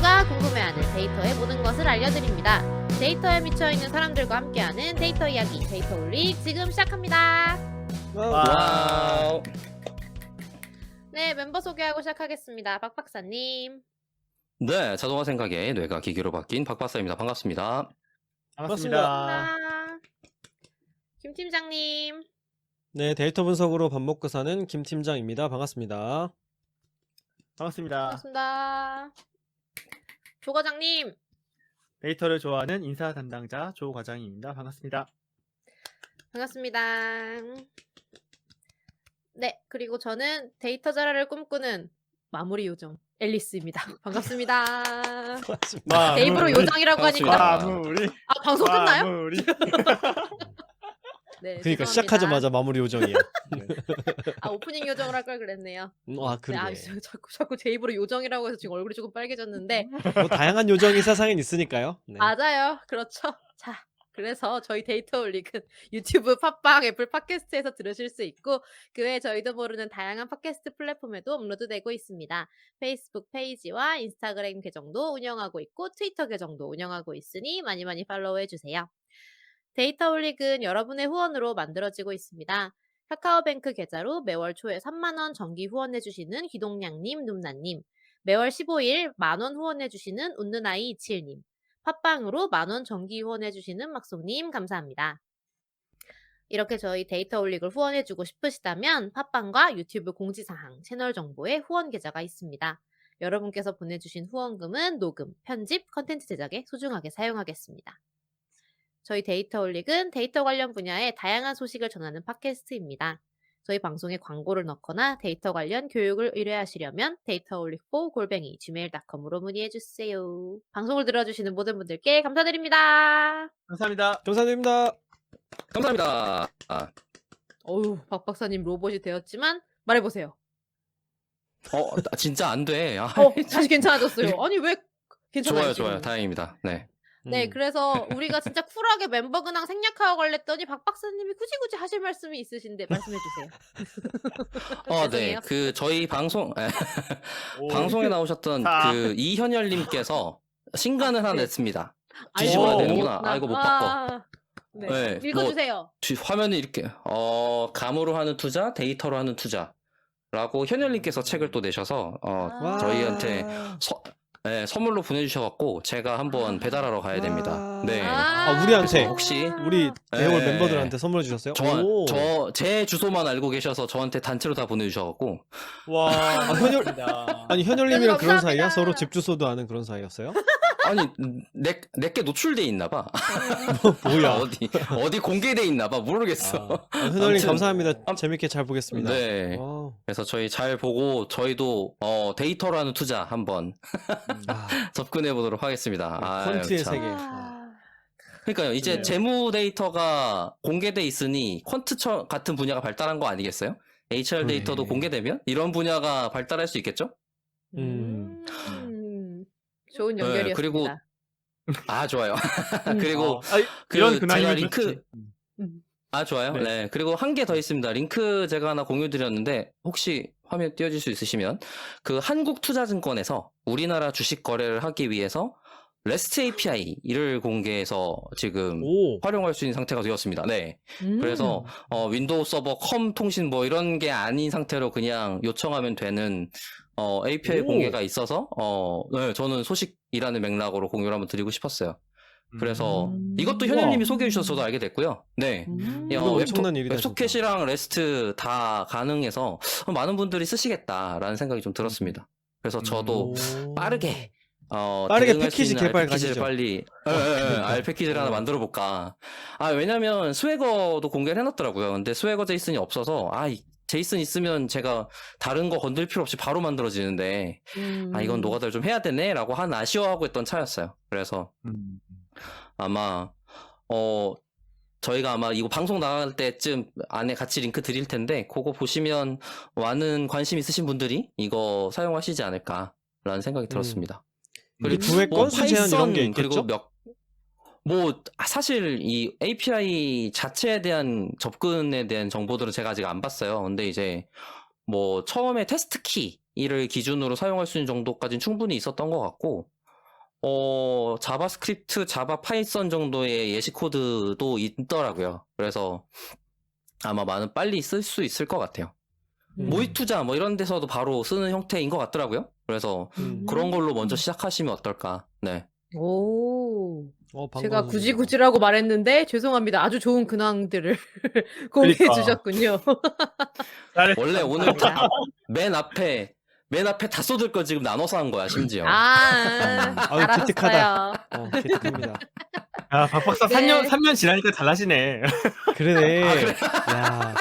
모두가 궁금해하는 데이터의 모든 것을 알려드립니다. 데이터에 미쳐있는 사람들과 함께하는 데이터 이야기, 데이터올릭 지금 시작합니다. 와우. 네, 멤버 소개하고 시작하겠습니다. 박 박사님. 네, 자동화 생각에 뇌가 기계로 바뀐 박 박사입니다. 반갑습니다. 반갑습니다. 김 팀장님. 네, 데이터 분석으로 밥 먹고 사는 김 팀장입니다. 반갑습니다. 반갑습니다. 반갑습니다. 조 과장님. 데이터를 좋아하는 인사 담당자 조 과장입니다. 반갑습니다. 반갑습니다. 네, 그리고 저는 데이터 자라를 꿈꾸는 마무리 요정 앨리스입니다. 반갑습니다. 반갑습니다. 네, 입으로 요정이라고 하니까 마무리. 방송 끝나요? 마무리. 네, 그러니까 죄송합니다. 시작하자마자 마무리 요정이야. 오프닝 요정을 할 걸 그랬네요. 그러게. 네, 자꾸 제 입으로 요정이라고 해서 지금 얼굴이 조금 빨개졌는데 뭐 다양한 요정이 세상엔 있으니까요. 네. 맞아요. 그렇죠. 자, 그래서 저희 데이터올릭은 유튜브, 팟빵, 애플 팟캐스트에서 들으실 수 있고 그 외에 저희도 모르는 다양한 팟캐스트 플랫폼에도 업로드되고 있습니다. 페이스북 페이지와 인스타그램 계정도 운영하고 있고 트위터 계정도 운영하고 있으니 많이 많이 팔로우해주세요. 데이터올릭은 여러분의 후원으로 만들어지고 있습니다. 카카오뱅크 계좌로 매월 초에 3만원 정기 후원해주시는 기동량님, 눔나님, 매월 15일 만원 후원해주시는 웃는아이 27님, 팟빵으로 만원 정기 후원해주시는 막송님 감사합니다. 이렇게 저희 데이터올릭을 후원해주고 싶으시다면 팟빵과 유튜브 공지사항, 채널 정보에 후원 계좌가 있습니다. 여러분께서 보내주신 후원금은 녹음, 편집, 컨텐츠 제작에 소중하게 사용하겠습니다. 저희 데이터올릭은 데이터 관련 분야의 다양한 소식을 전하는 팟캐스트입니다. 저희 방송에 광고를 넣거나 데이터 관련 교육을 의뢰하시려면 dataolic4@gmail.com으로 문의해주세요. 방송을 들어주시는 모든 분들께 감사드립니다. 감사합니다. 감사드립니다. 감사합니다. 어휴, 박 박사님 로봇이 되었지만 말해보세요. 진짜 안 돼. 다시 괜찮아졌어요. 아니 왜 괜찮아요? 좋아요. 다행입니다. 네. 네, 그래서 우리가 진짜 쿨하게 멤버 근황 생략하고 걸랬더니 박 박사님이 굳이 하실 말씀이 있으신데 말씀해 주세요. 네. 죄송해요. 저희 방송에 나오셨던 자. 이현열님께서 신간을 하나 네. 냈습니다. 아이고, 뒤집어야 되는구나. 나- 이거 못 바꿔. 네. 네, 읽어주세요. 화면이 이렇게 감으로 하는 투자, 데이터로 하는 투자라고 현열님께서 책을 또 내셔서 와. 저희한테 선물로 보내주셔갖고 제가 한번 배달하러 가야 됩니다. 네. 우리한테 혹시 우리 애월 네. 멤버들한테 선물해 주셨어요? 제 주소만 알고 계셔서 저한테 단체로 다 보내주셔갖고 와. 현열님이랑 너무 그런 감사합니다. 사이야? 서로 집 주소도 아는 그런 사이였어요? 아니 내게 노출돼 있나봐. 뭐야? 어디 공개돼 있나봐. 모르겠어. 현열님 아무튼, 감사합니다. 재밌게 잘 보겠습니다. 네. 와우. 그래서 저희 잘 보고 저희도 데이터로 하는 투자 한번 접근해 보도록 하겠습니다. 콘트의 참. 세계. 그러니까요. 이제 그래요. 재무 데이터가 공개돼 있으니 퀀트 같은 분야가 발달한 거 아니겠어요? HR 데이터도 그러네. 공개되면 이런 분야가 발달할 수 있겠죠? 좋은 연결이었습니다. 그리고 좋아요. 그리고 이런 제가 근황이면 링크 좋지. 좋아요. 네. 네. 그리고 한 개 더 있습니다. 링크 제가 하나 공유 드렸는데 혹시 화면 띄워질 수 있으시면 그 한국투자증권에서 우리나라 주식 거래를 하기 위해서 REST API를 공개해서 지금 활용할 수 있는 상태가 되었습니다. 네. 그래서 윈도우 서버 컴 통신 뭐 이런 게 아닌 상태로 그냥 요청하면 되는 API 공개가 있어서 네, 저는 소식이라는 맥락으로 공유를 한번 드리고 싶었어요. 그래서 이것도 현열님이 소개해 주셔서 저도 알게 됐고요. 네. 이건 엄청난 일이다, 웹소켓이랑 REST 다 가능해서 많은 분들이 쓰시겠다라는 생각이 좀 들었습니다. 그래서 저도 빠르게 대응할 수 패키지 있는 개발 패키지를 가시죠. 빨리 R 패키지를 하나 만들어 볼까. 왜냐면 스웨거도 공개를 해놨더라고요. 근데 스웨거 제이슨이 없어서 이 제이슨 있으면 제가 다른 거 건들 필요 없이 바로 만들어지는데 이건 노가다를 좀 해야 되네라고 아쉬워하고 있던 차였어요. 그래서 아마 저희가 아마 이거 방송 나갈 때쯤 안에 같이 링크 드릴 텐데 그거 보시면 많은 관심 있으신 분들이 이거 사용하시지 않을까라는 생각이 들었습니다. 그리고 구매 건수 제한 이런 게 있겠죠? 그리고 사실 이 API 자체에 대한 접근에 대한 정보들은 제가 아직 안 봤어요. 근데 이제 처음에 테스트 키를 기준으로 사용할 수 있는 정도까지는 충분히 있었던 것 같고 자바스크립트, 자바 파이썬 정도의 예시 코드도 있더라고요. 그래서 아마 빨리 쓸 수 있을 것 같아요. 모의 투자 뭐 이런 데서도 바로 쓰는 형태인 것 같더라고요. 그래서 그런 걸로 먼저 시작하시면 어떨까. 네. 오. 제가 반가운 소식이다. 구지구지라고 말했는데 죄송합니다. 아주 좋은 근황들을 공유해 그러니까. 주셨군요. 원래 오늘 감사합니다. 맨 앞에 다 쏟을 거 지금 나눠서 한 거야, 심지어. 아, 아유, 기특하다. 잘하셨어요. 기특합니다. 야, 박 박사 네. 3년 지나니까 달라지네. 그러네. 야,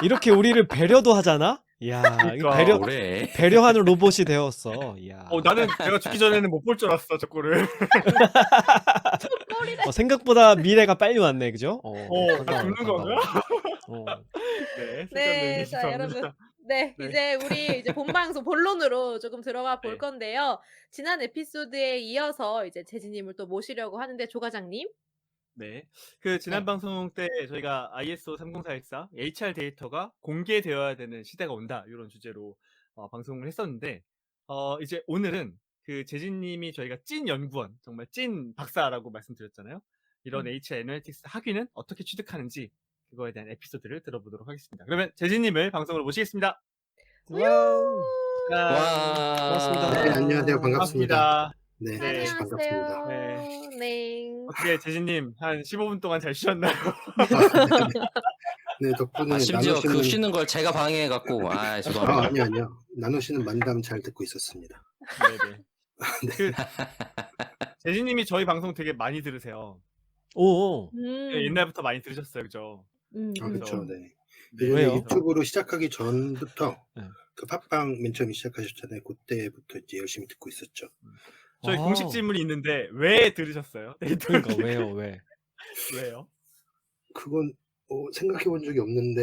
이렇게 우리를 배려도 하잖아? 야, 이거 그러니까. 뭐래. 배려하는 로봇이 되었어. 야. 나는 내가 죽기 전에는 못 볼 줄 알았어, 저 꼴을. 생각보다 미래가 빨리 왔네, 그죠? 나 죽는 건가? 어. 네, 네, 쓸데없는 자, 여러분. 죄송합니다. 네, 네. 이제 우리 이제 본론으로 조금 들어가 볼 네. 건데요. 지난 에피소드에 이어서 이제 재진님을 또 모시려고 하는데 조 과장님. 네. 그 지난 네. 방송 때 저희가 ISO 30414 HR 데이터가 공개되어야 되는 시대가 온다 이런 주제로 방송을 했었는데 이제 오늘은 그 재진님이 저희가 찐 연구원 정말 찐 박사라고 말씀드렸잖아요. 이런 HR 애널리틱스 학위는 어떻게 취득하는지 그거에 대한 에피소드를 들어보도록 하겠습니다. 그러면 재진님을 방송으로 모시겠습니다. 와우. 짠. 와. 고맙습니다. 네, 안녕하세요. 반갑습니다. 네, 네. 반갑습니다. 안녕하세요. 네. 어떻게 재진님 한 15분 동안 잘 쉬었나요? 네, 덕분에 심지어 나누시는 그 쉬는 걸 제가 방해해갖고, 죄송합니다. 아니요. 나누시는 만담 잘 듣고 있었습니다. 네네. 네. 그 재진님이 저희 방송 되게 많이 들으세요. 오. 네, 옛날부터 많이 들으셨어요, 그죠? 그렇죠. 네. 네, 왜요? 예전에 유튜브로 시작하기 전부터 네. 그 팟빵 맨 처음에 시작하셨잖아요. 그때부터 이제 열심히 듣고 있었죠. 저희 와우. 공식 질문이 있는데 왜 들으셨어요? 그러니까 왜요? 왜? 왜요? 그건 생각해 본 적이 없는데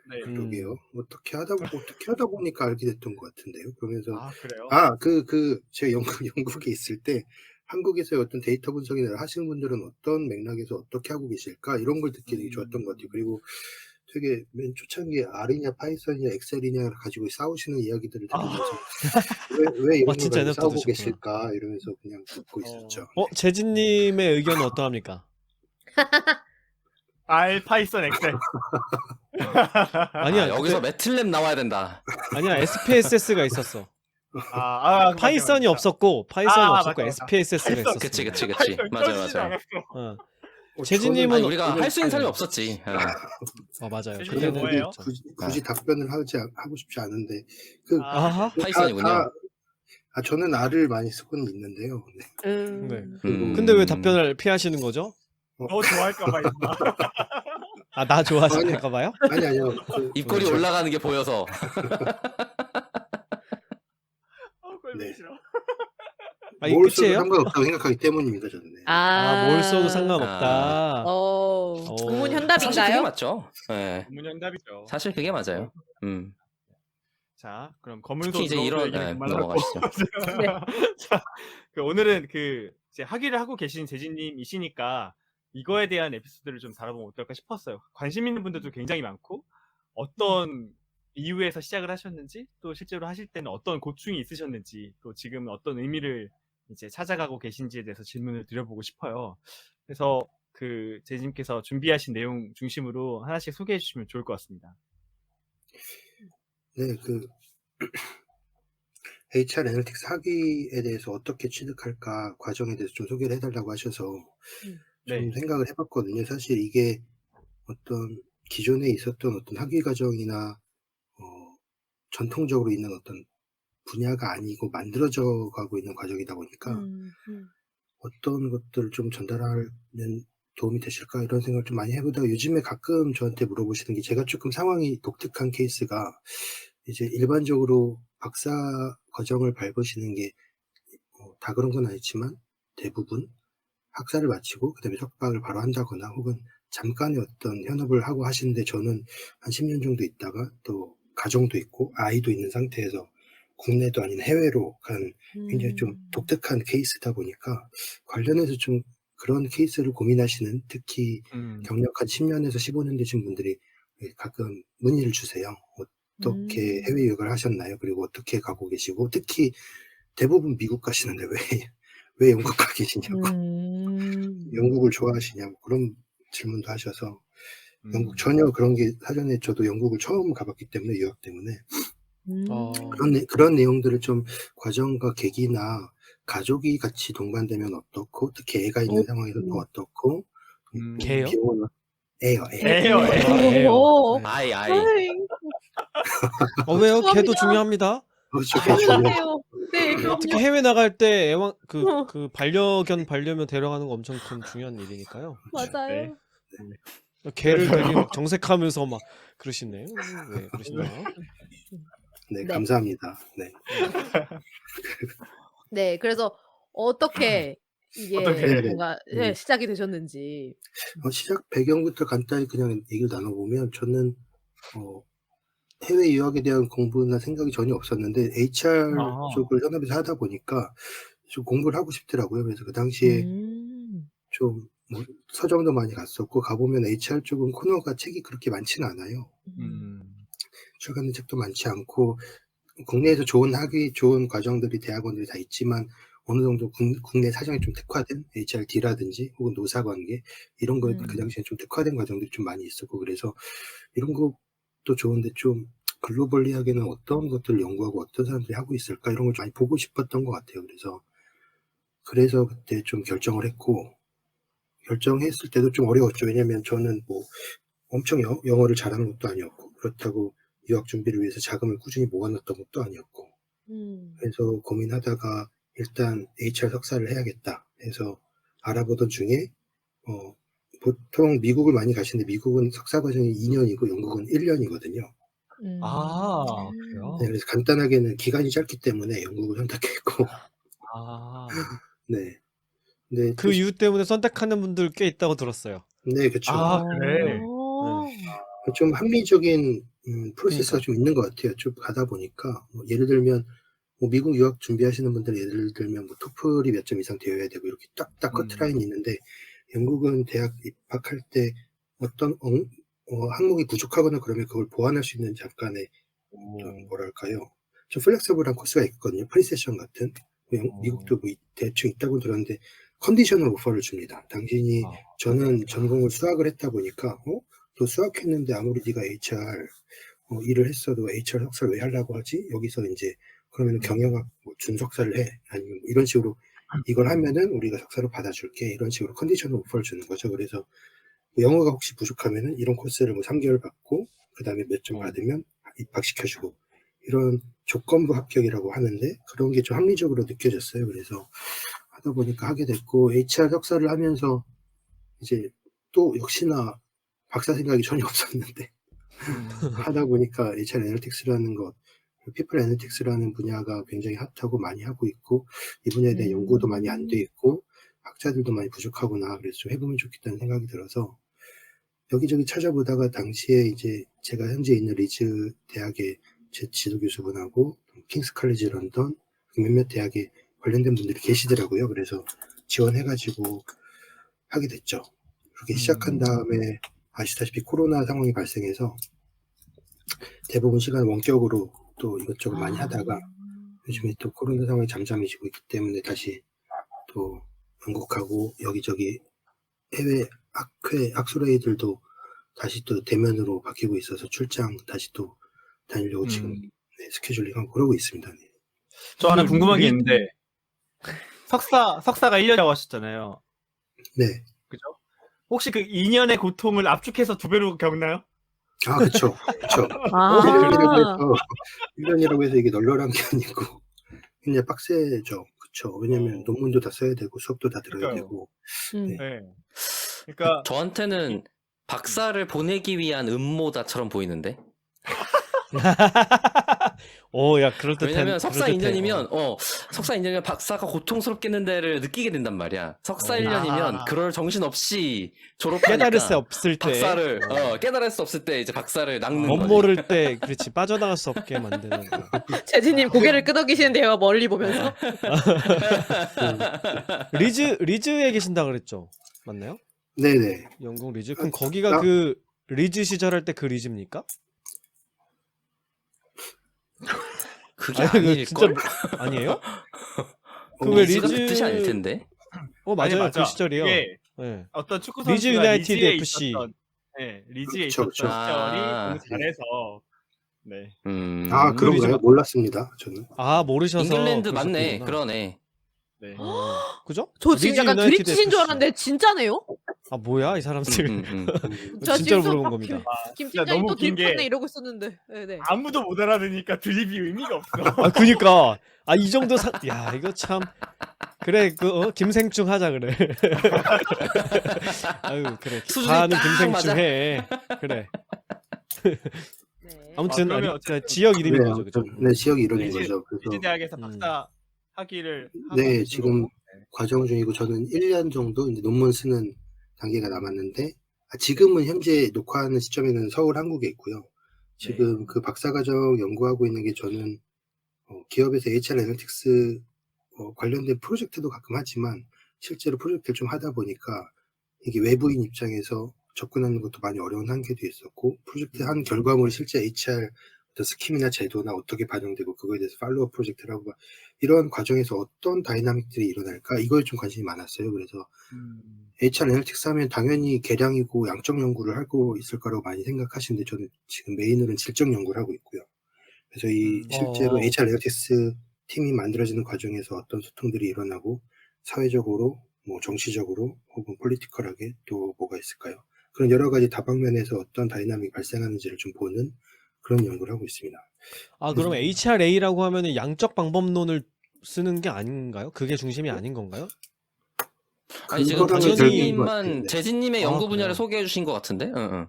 네. 그러게요. 어떻게 하다 보니까 알게 됐던 것 같은데요. 그러면서 그래요? 제가 영국에 있을 때 한국에서의 어떤 데이터 분석이나 하시는 분들은 어떤 맥락에서 어떻게 하고 계실까 이런 걸 듣기 되게 좋았던 것 같아요. 그리고 되게 맨 초창기에 R이냐 파이썬이냐 엑셀이냐 가지고 싸우시는 이야기들을 들으면서 왜 이런 걸 진짜 가지고 옛날부터 싸우고 드셨구나. 계실까 이러면서 그냥 듣고 있었죠. 재진님의 의견은 어떠합니까? R, 파이썬, 엑셀. 아니야, 여기서 매틀랩 나와야 된다. 아니야, SPSS가 있었어. 맞아. 파이썬이 없었고, 맞아. SPSS가 파이썬. 있었어. 그치. 파이썬 맞아요. 껴지지도 않았어. 재진님은 아니, 우리가 할 수 있는 사람이 없었지. 맞아요. 재진님 그때는 뭐예요? 굳이 답변을 하고 싶지 않은데 아하. 파이썬이군요. 저는 R을 많이 쓰고는 있는데요. 네. 그리고 근데 왜 답변을 피하시는 거죠? 너 좋아할까봐 임마. 나 좋아하지 않을까봐요? 아니요. 입꼬리 올라가는 게 보여서. 꼴보기 싫어. 이게 뭘 써도 끝이에요? 상관없다고 생각하기 때문입니다. 저는. 네. 뭘 써도 상관없다. 전문 사실 그게 현답인가요? 맞죠. 네. 문현답이죠. 사실 그게 맞아요. 자, 그럼 검은소 특히 이제 이런 넘어가시죠. 네. 자, 오늘은 이제 학위를 하고 계신 재진님이시니까 이거에 대한 에피소드를 좀 다뤄보면 어떨까 싶었어요. 관심 있는 분들도 굉장히 많고 어떤 이유에서 시작을 하셨는지 또 실제로 하실 때는 어떤 고충이 있으셨는지 또 지금 어떤 의미를 이제 찾아가고 계신지에 대해서 질문을 드려보고 싶어요. 그래서 재진님께서 준비하신 내용 중심으로 하나씩 소개해 주시면 좋을 것 같습니다. 네, HR 애널리틱스 학위에 대해서 어떻게 취득할까 과정에 대해서 좀 소개를 해달라고 하셔서 좀 생각을 해봤거든요. 사실 이게 어떤 기존에 있었던 어떤 학위 과정이나 전통적으로 있는 어떤 분야가 아니고 만들어져 가고 있는 과정이다 보니까 어떤 것들을 좀 전달하는 도움이 되실까 이런 생각을 좀 많이 해보다가 요즘에 가끔 저한테 물어보시는 게 제가 조금 상황이 독특한 케이스가 이제 일반적으로 박사 과정을 밟으시는 게 다 그런 건 아니지만 대부분 학사를 마치고 그다음에 석박을 바로 한다거나 혹은 잠깐의 어떤 현업을 하고 하시는데 저는 한 10년 정도 있다가 또 가정도 있고 아이도 있는 상태에서 국내도 아닌 해외로 간 굉장히 좀 독특한 케이스다 보니까 관련해서 좀 그런 케이스를 고민하시는 특히 경력 한 10년에서 15년 되신 분들이 가끔 문의를 주세요. 어떻게 해외 유학을 하셨나요? 그리고 어떻게 가고 계시고 특히 대부분 미국 가시는데 왜 영국 가 계시냐고, 음. 영국을 좋아하시냐고 그런 질문도 하셔서 영국 음. 전혀 그런 게 사전에 저도 영국을 처음 가봤기 때문에 유학 때문에 어. 그런 내용들을 좀 과정과 계기나 가족이 같이 동반되면 어떻고 특히 애가 있는 상황에서 또 어떻고 개요? 비용은 애요. 애요, 애. 애요. 오. 네. 아이. 아이. 왜요? 개도 죄송합니다. 중요합니다. 그렇죠. 개 중요하죠. 당연하세요. 네, 특히 그럼요. 해외 나갈 때 애완 어. 그 반려견 반려묘 데려가는 거 엄청 큰 중요한 일이니까요. 맞아요. 개를 되게 그래서요. 막 정색하면서 막 그러시네요. 왜 그러시나요? 네, 네. 감사합니다. 네. 네, 그래서 어떻게 이게 어떻게? 네네. 뭔가 예, 시작이 되셨는지. 시작 배경부터 간단히 그냥 얘기를 나눠보면 저는 해외 유학에 대한 공부나 생각이 전혀 없었는데 HR 아. 쪽을 현업에서 하다 보니까 좀 공부를 하고 싶더라고요. 그래서 그 당시에 좀 뭐 서점도 많이 갔었고 가보면 HR 쪽은 코너가 책이 그렇게 많지는 않아요. 출간된 책도 많지 않고 국내에서 좋은 과정들이 대학원들이 다 있지만 어느 정도 국내 사정이 좀 특화된 HRD라든지 혹은 노사관계 이런 거에 그 당시에 좀 특화된 과정들이 좀 많이 있었고 그래서 이런 것도 좋은데 좀 글로벌리하게는 어떤 것들을 연구하고 어떤 사람들이 하고 있을까 이런 걸 좀 많이 보고 싶었던 것 같아요. 그래서 그때 좀 결정을 했고 결정했을 때도 좀 어려웠죠. 왜냐면 저는 뭐 엄청 영어를 잘하는 것도 아니었고 그렇다고 유학 준비를 위해서 자금을 꾸준히 모아놨던 것도 아니었고 그래서 고민하다가 일단 HR 석사를 해야겠다 해서 알아보던 중에 보통 미국을 많이 가시는데 미국은 석사 과정이 2년이고 영국은 1년이거든요. 아, 그래요? 네, 그래서 간단하게는 기간이 짧기 때문에 영국을 선택했고 아. 네. 네, 그 이유 때문에 선택하는 분들 꽤 있다고 들었어요. 네, 그쵸. 아, 그래? 좀 합리적인 프로세스가 그러니까. 좀 있는 것 같아요. 쭉 가다 보니까 뭐 예를 들면 뭐 미국 유학 준비하시는 분들 예를 들면 뭐 토플이 몇 점 이상 되어야 되고 이렇게 딱딱 커트라인이 있는데 영국은 대학 입학할 때 어떤 항목이 부족하거나 그러면 그걸 보완할 수 있는 잠깐의 어떤 뭐랄까요 좀 플렉서블한 코스가 있거든요. 프리세션 같은 미국도 뭐 대충 있다고 들었는데 컨디셔널 오퍼를 줍니다. 당신이 저는 전공을 수학을 했다 보니까 너 수학했는데 아무리 네가 HR 일을 했어도 HR 석사를 왜 하려고 하지? 여기서 이제 그러면 경영학 뭐 준석사를 해 아니면 뭐 이런 식으로 이걸 하면은 우리가 석사로 받아줄게 이런 식으로 컨디셔널 오퍼를 주는 거죠. 그래서 영어가 혹시 부족하면은 이런 코스를 뭐 3개월 받고 그 다음에 몇 점 받으면 입학시켜주고 이런 조건부 합격이라고 하는데 그런 게 좀 합리적으로 느껴졌어요. 그래서 하다 보니까 하게 됐고 HR 석사를 하면서 이제 또 역시나 박사 생각이 전혀 없었는데 하다 보니까 HR 애널틱스라는 것, 피플 애널틱스라는 분야가 굉장히 핫하고 많이 하고 있고 이 분야에 대한 연구도 많이 안 돼 있고 학자들도 많이 부족하구나. 그래서 좀 해보면 좋겠다는 생각이 들어서 여기저기 찾아보다가 당시에 이제 제가 현재 있는 리즈 대학의 제 지도 교수분하고 킹스 칼리지 런던 몇몇 대학에 관련된 분들이 계시더라고요. 그래서 지원해가지고 하게 됐죠. 그렇게 시작한 다음에 아시다시피 코로나 상황이 발생해서 대부분 시간 원격으로 또 이것저것 많이 하다가 요즘에 또 코로나 상황이 잠잠해지고 있기 때문에 다시 또 영국하고 여기저기 해외 학술회의들도 다시 또 대면으로 바뀌고 있어서 출장 다시 또 다니려고 지금 스케줄링하고 그러고 있습니다. 네. 저 하나 궁금한 게 있는데 석사가 1년이라고 하셨잖아요. 네. 그죠? 혹시 그 2년의 고통을 압축해서 2배로 겪나요? 아, 그쵸. 그쵸. 아. 1년이라고 해서 이게 널널한 게 아니고 굉장히 빡세죠. 그쵸. 왜냐면 논문도 다 써야 되고 수업도 다 들어야 그러니까요. 되고. 네. 네. 그러니까 저한테는 박사를 보내기 위한 음모다처럼 보이는데. 야, 그럴듯한. 왜냐면 석사 그럴듯해. 2년이면 석사 2년이면 박사가 고통스럽겠는데를 느끼게 된단 말이야. 석사 1년이면 그럴 정신 없이 깨달을 수 졸업하니까 없을 때. 박사를 깨달을 수 없을 때 이제 박사를 낚는 멋 거지. 모를 때, 그렇지, 빠져나갈 수 없게 만드는 거. 재진님 고개를 끄덕이시는데요. 멀리 보면서. 리즈에 계신다 그랬죠? 맞나요? 네네. 영국 리즈? 그럼 거기가 그 리즈 시절할 때 그 리즈입니까? 그게 아니, 아닐걸? 진짜 아니에요? 그 왜 리즈가 그 리즈 뜻이 아닐 텐데. 아니, 맞아요. 맞아. 그 시절이요. 이게 네. 어떤 축구 리즈 선수가 유나이티드 리즈에 FC. 있었던, 네, 리즈에 그쵸, 있었던 그쵸. 시절이 너무 아. 잘해서, 네. 아, 그 리즈 그런가요? 맞- 몰랐습니다. 저는. 아 모르셔서 잉글랜드 맞네. 그러셨구나. 그러네. 네. 그죠? 저 지금 리즈 약간 유나이티드 드립치신 줄 FC. 알았는데 진짜네요? 아 뭐야 이 사람들. 저 진짜로 지금 물어본 겁니다. 김 진짜 팀장님 너무 또 긴 게 드립쳤네 이러고 있었는데. 네네. 아무도 못 알아듣으니까 드립이 의미가 없어. 아 그니까 아 이 정도 야 이거 참 그래 그 김생충 하자 그래. 아유 그래 수준이 가는 딱 김생충 맞아. 해 그래. 네. 아무튼 그러면 아니, 어쨌든 지역 이름인 네, 거죠, 그죠? 네, 지역 이름인 네. 거죠. 그래서 리즈 대학에서 음. 박사 학위를 하고 네, 계신 지금 거고. 네. 과정 중이고 저는 1년 정도 이제 논문 쓰는 단계가 남았는데 지금은 현재 녹화하는 시점에는 서울 한국에 있고요. 지금 그 박사과정 연구하고 있는 게 저는 기업에서 HR 애널틱스 관련된 프로젝트도 가끔 하지만 실제로 프로젝트를 좀 하다 보니까 이게 외부인 입장에서 접근하는 것도 많이 어려운 한계도 있었고 프로젝트 한 결과물이 실제 HR 어떤 스킴이나 제도나 어떻게 반영되고 그거에 대해서 팔로우 프로젝트를 하고 이런 과정에서 어떤 다이나믹들이 일어날까 이거에 좀 관심이 많았어요. 그래서 HR 애널틱스 하면 당연히 계량이고 양적 연구를 하고 있을 거라고 많이 생각하시는데 저는 지금 메인으로는 질적 연구를 하고 있고요. 그래서 이 실제로 HR 애널틱스 팀이 만들어지는 과정에서 어떤 소통들이 일어나고 사회적으로 뭐 정치적으로 혹은 폴리티컬하게 또 뭐가 있을까요? 그런 여러 가지 다방면에서 어떤 다이나믹이 발생하는지를 좀 보는 그런 연구를 하고 있습니다. 아 그럼 HRA라고 하면은 양적 방법론을 쓰는 게 아닌가요? 그게 중심이 아닌 건가요? 아니 지금 그거랑은 별개인 것 같아요. 재진님만 네. 재진님의 아, 연구 분야를 그래요? 소개해 주신 것 같은데.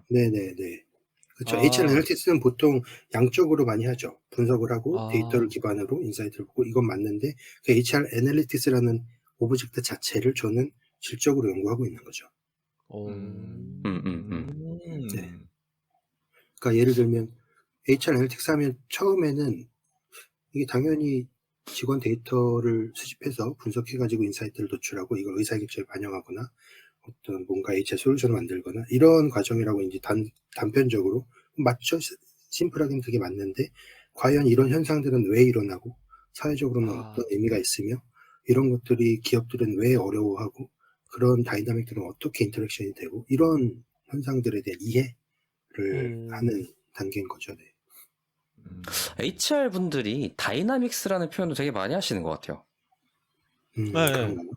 네네네. 그렇죠. 아. HR 애널틱스는 보통 양적으로 많이 하죠. 분석을 하고 아. 데이터를 기반으로 인사이트를 보고 이건 맞는데 그 HR 애널리티스라는 오브젝트 자체를 저는 질적으로 연구하고 있는 거죠. 네. 그러니까 예를 들면 HR 애널틱스 하면 처음에는 이게 당연히 직원 데이터를 수집해서 분석해가지고 인사이트를 도출하고 이걸 의사결정에 반영하거나 어떤 뭔가 HR 솔루션을 만들거나 이런 과정이라고 이제 단편적으로 맞죠? 심플하게는 그게 맞는데 과연 이런 현상들은 왜 일어나고 사회적으로는 어떤 의미가 있으며 이런 것들이 기업들은 왜 어려워하고 그런 다이나믹들은 어떻게 인터랙션이 되고 이런 현상들에 대한 이해를 하는 단계인 거죠. 네. HR 분들이 다이나믹스라는 표현도 되게 많이 하시는 것 같아요. 네. 그런가요?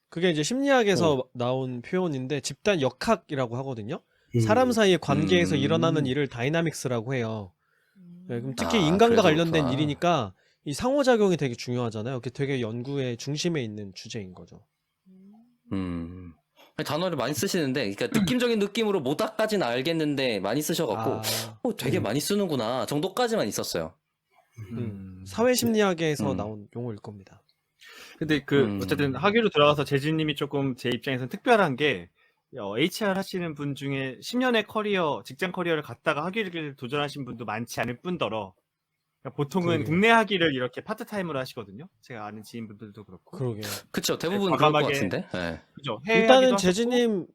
그게 이제 심리학에서 나온 표현인데 집단 역학이라고 하거든요. 사람 사이의 관계에서 일어나는 일을 다이나믹스라고 해요. 네, 그럼 특히 인간과 그래서 관련된 그렇구나. 일이니까 이 상호작용이 되게 중요하잖아요. 그게 되게 연구의 중심에 있는 주제인 거죠. 아니, 단어를 많이 쓰시는데, 그러니까 느낌적인 느낌으로 뭐다까지는 알겠는데 많이 쓰셔갖고, 되게 많이 쓰는구나 정도까지만 있었어요. 사회심리학에서 나온 용어일 겁니다. 근데 어쨌든 학위로 들어가서 재진님이 조금 제 입장에서는 특별한 게 HR 하시는 분 중에 10년의 직장 커리어를 갖다가 학위를 도전하신 분도 많지 않을 뿐더러 그러니까 보통은 국내 학위를 이렇게 파트타임으로 하시거든요. 제가 아는 지인분들도 그렇고. 그러게요. 그쵸, 대부분 그럴 것 같은데. 네. 그죠. 일단은 재진님,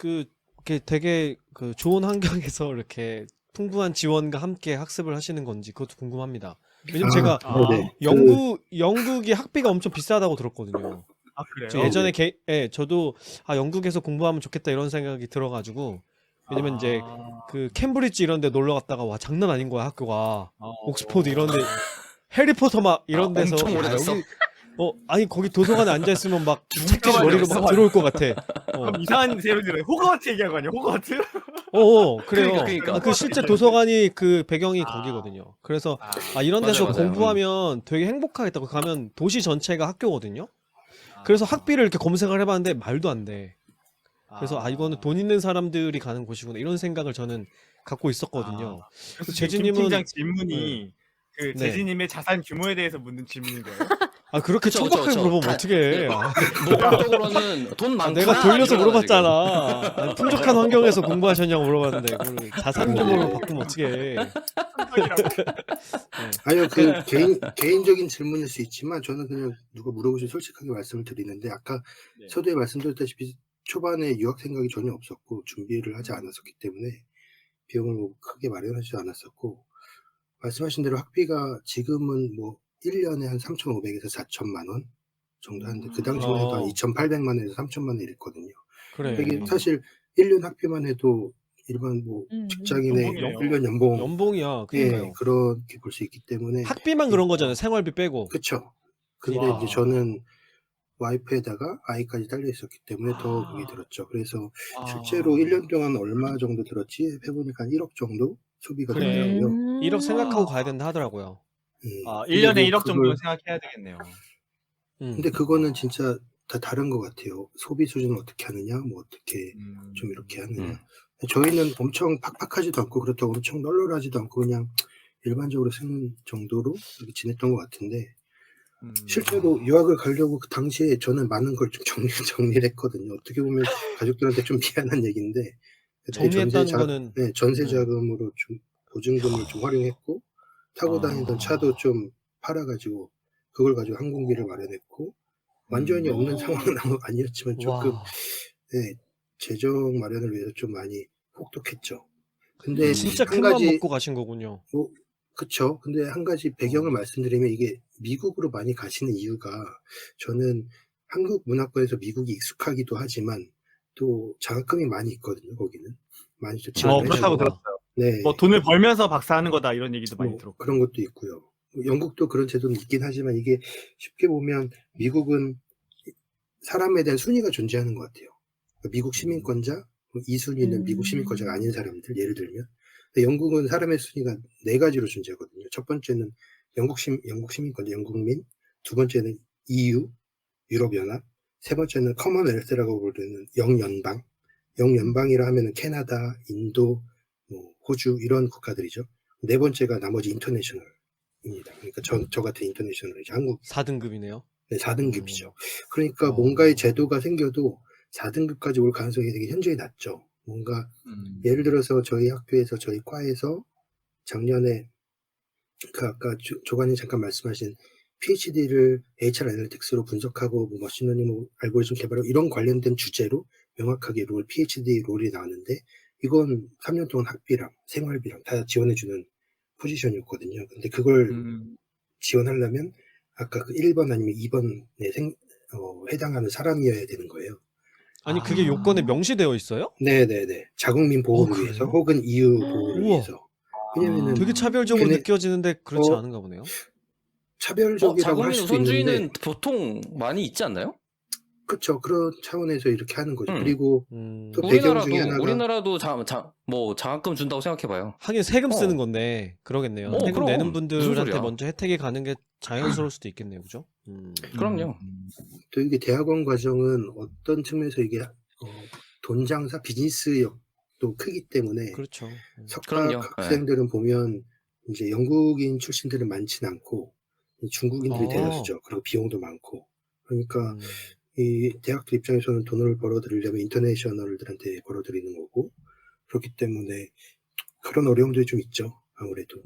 이렇게 되게 좋은 환경에서 이렇게 풍부한 지원과 함께 학습을 하시는 건지 그것도 궁금합니다. 왜냐면 제가 영국이 학비가 엄청 비싸다고 들었거든요. 아 그래요? 저 예전에 저도 영국에서 공부하면 좋겠다 이런 생각이 들어가지고 왜냐면 이제 그 캠브리지 이런 데 놀러 갔다가 와 장난 아닌 거야 학교가. 옥스포드 이런 데 해리포터 막 이런 데서 엄청 오래됐어? 아니 거기 도서관에 앉아있으면 막 책들이 머리로 막 들어올 것 같아. 그럼 이상한 세로 들어요. 호거와트 얘기한 거 아니야? 호거와트? 그래요. 그러니까. 그 실제 도서관이 그 배경이 거기거든요. 그래서 이런 데서 맞아요. 공부하면 되게 행복하겠다고 가면 도시 전체가 학교거든요. 그래서 학비를 이렇게 검색을 해봤는데 말도 안 돼. 그래서 이거는 돈 있는 사람들이 가는 곳이구나 이런 생각을 저는 갖고 있었거든요. 그래서 재진님은 팀장 질문이 그 재진님의 자산 규모에 대해서 묻는 질문인 거예요? 그렇게 천박하게 물어보면 어떡해. 노골적으로는 돈 많구나. 내가 돌려서 이거잖아, 물어봤잖아. 풍족한 환경에서 공부하셨냐고 물어봤는데 그걸 자산 규모로 바꾸면 어떡해. 아니요, 개인적인 질문일 수 있지만 저는 그냥 누가 물어보시면 솔직하게 말씀을 드리는데 아까 서두에 말씀드렸다시피 초반에 유학 생각이 전혀 없었고 준비를 하지 않았었기 때문에 비용을 크게 마련하지 않았었고 말씀하신 대로 학비가 지금은 뭐 1년에 한 3,500에서 4천만 원 정도 하는데 그 당시만 해도 한 2,800만 원에서 3천만 원 이랬거든요. 그래. 이게 사실 1년 학비만 해도 일반 뭐 직장인의 연봉이네요. 1년 연봉 연봉이야. 예, 그러니까요. 그렇게 볼 수 있기 때문에 학비만 그런 거잖아요. 생활비 빼고. 그쵸. 근데 와. 이제 저는 와이프에다가 아이까지 딸려 있었기 때문에 더 그게 들었죠. 그래서 실제로 1년 동안 얼마 정도 들었지 해보니까 한 1억 정도 소비가 그래. 되더라고요. 1억 생각하고 가야 된다 하더라고요. 아, 근데 1년에 뭐 1억 정도는 생각해야 되겠네요. 근데 그거는 진짜 다 다른 것 같아요. 소비 수준을 어떻게 하느냐, 뭐 어떻게 좀 이렇게 하느냐. 저희는 엄청 팍팍하지도 않고 그렇다고 엄청 널널하지도 않고 그냥 일반적으로 쓰는 정도로 이렇게 지냈던 것 같은데 실제로 유학을 가려고 그 당시에 저는 많은 걸 좀 정리를 했거든요. 어떻게 보면 가족들한테 좀 미안한 얘기인데 정리했다는 거는 네, 전세 자금으로 좀 보증금을 좀 활용했고 타고 다니던 차도 좀 팔아가지고 그걸 가지고 항공기를 마련했고 완전히 없는 상황은 아니었지만 조금 와. 네, 재정 마련을 위해서 좀 많이 혹독했죠. 근데 진짜 한 큰 맘 가지 먹고 가신 거군요. 뭐 그쵸. 근데 한 가지 배경을 말씀드리면 이게 미국으로 많이 가시는 이유가 저는 한국 문화권에서 미국이 익숙하기도 하지만 또 장학금이 많이 있거든요. 거기는 많이 좀 지원을 그렇다고 해주고. 들었어요. 네. 뭐 돈을 벌면서 박사하는 거다 이런 얘기도 많이 뭐 들었고. 그런 것도 있고요. 영국도 그런 제도는 있긴 하지만 이게 쉽게 보면 미국은 사람에 대한 순위가 존재하는 것 같아요. 미국 시민권자, 2순위는 미국 시민권자가 아닌 사람들, 예를 들면. 근데 영국은 사람의 순위가 4가지로 존재하거든요. 첫 번째는 영국 시민권자, 영국민, 두 번째는 EU, 유럽연합, 세 번째는 커먼웰스라고 부르는 영연방. 영연방이라 하면은 캐나다, 인도, 뭐 호주 이런 국가들이죠. 네 번째가 나머지 인터내셔널입니다. 그러니까 저 같은 인터내셔널이죠. 한국 4등급이네요. 네, 4등급이죠. 그러니까 뭔가의 제도가 생겨도 4등급까지 올 가능성이 되게 현저히 낮죠. 뭔가 예를 들어서 저희 학교에서 저희 과에서 작년에 그 아까 조관님 잠깐 말씀하신 PhD를 HR 애널리틱스로 분석하고 뭐 머신러닝 뭐 알고리즘 개발하고 이런 관련된 주제로 명확하게 PhD 롤이 나왔는데 이건 3년 동안 학비랑 생활비랑 다 지원해주는 포지션이었거든요. 근데 그걸 지원하려면 아까 그 1번 아니면 2번에 해당하는 사람이어야 되는 거예요. 아니 그게 요건에 명시되어 있어요? 네네네. 자국민 보호를 그래요? 위해서 혹은 EU 보호를 우와. 위해서. 왜냐면은 되게 차별적으로 걔네- 느껴지는데 그렇지 않은가 보네요. 차별적이라고 할 자국민 수도 있는데 우선주의는 보통 많이 있지 않나요? 그쵸. 그런 차원에서 이렇게 하는 거죠. 음. 그리고 또 배경 중에 하나가 우리나라도 뭐 장학금 준다고 생각해봐요. 하긴 세금 어. 쓰는 건데 그러겠네요. 세금 그럼. 내는 무슨 분들한테 소리야. 먼저 혜택이 가는 게 자연스러울 수도 있겠네요. 그죠? 그럼요. 또 이게 대학원 과정은 어떤 측면에서 이게 돈 장사 비즈니스력도 크기 때문에 그렇죠. 석박 그럼요. 학생들은 보면 이제 영국인 출신들은 많진 않고 중국인들이 대다수죠. 그리고 비용도 많고 그러니까 이 대학들 입장에서는 돈을 벌어들이려면 인터내셔널들한테 벌어들이는 거고 그렇기 때문에 그런 어려움들이 좀 있죠. 아무래도.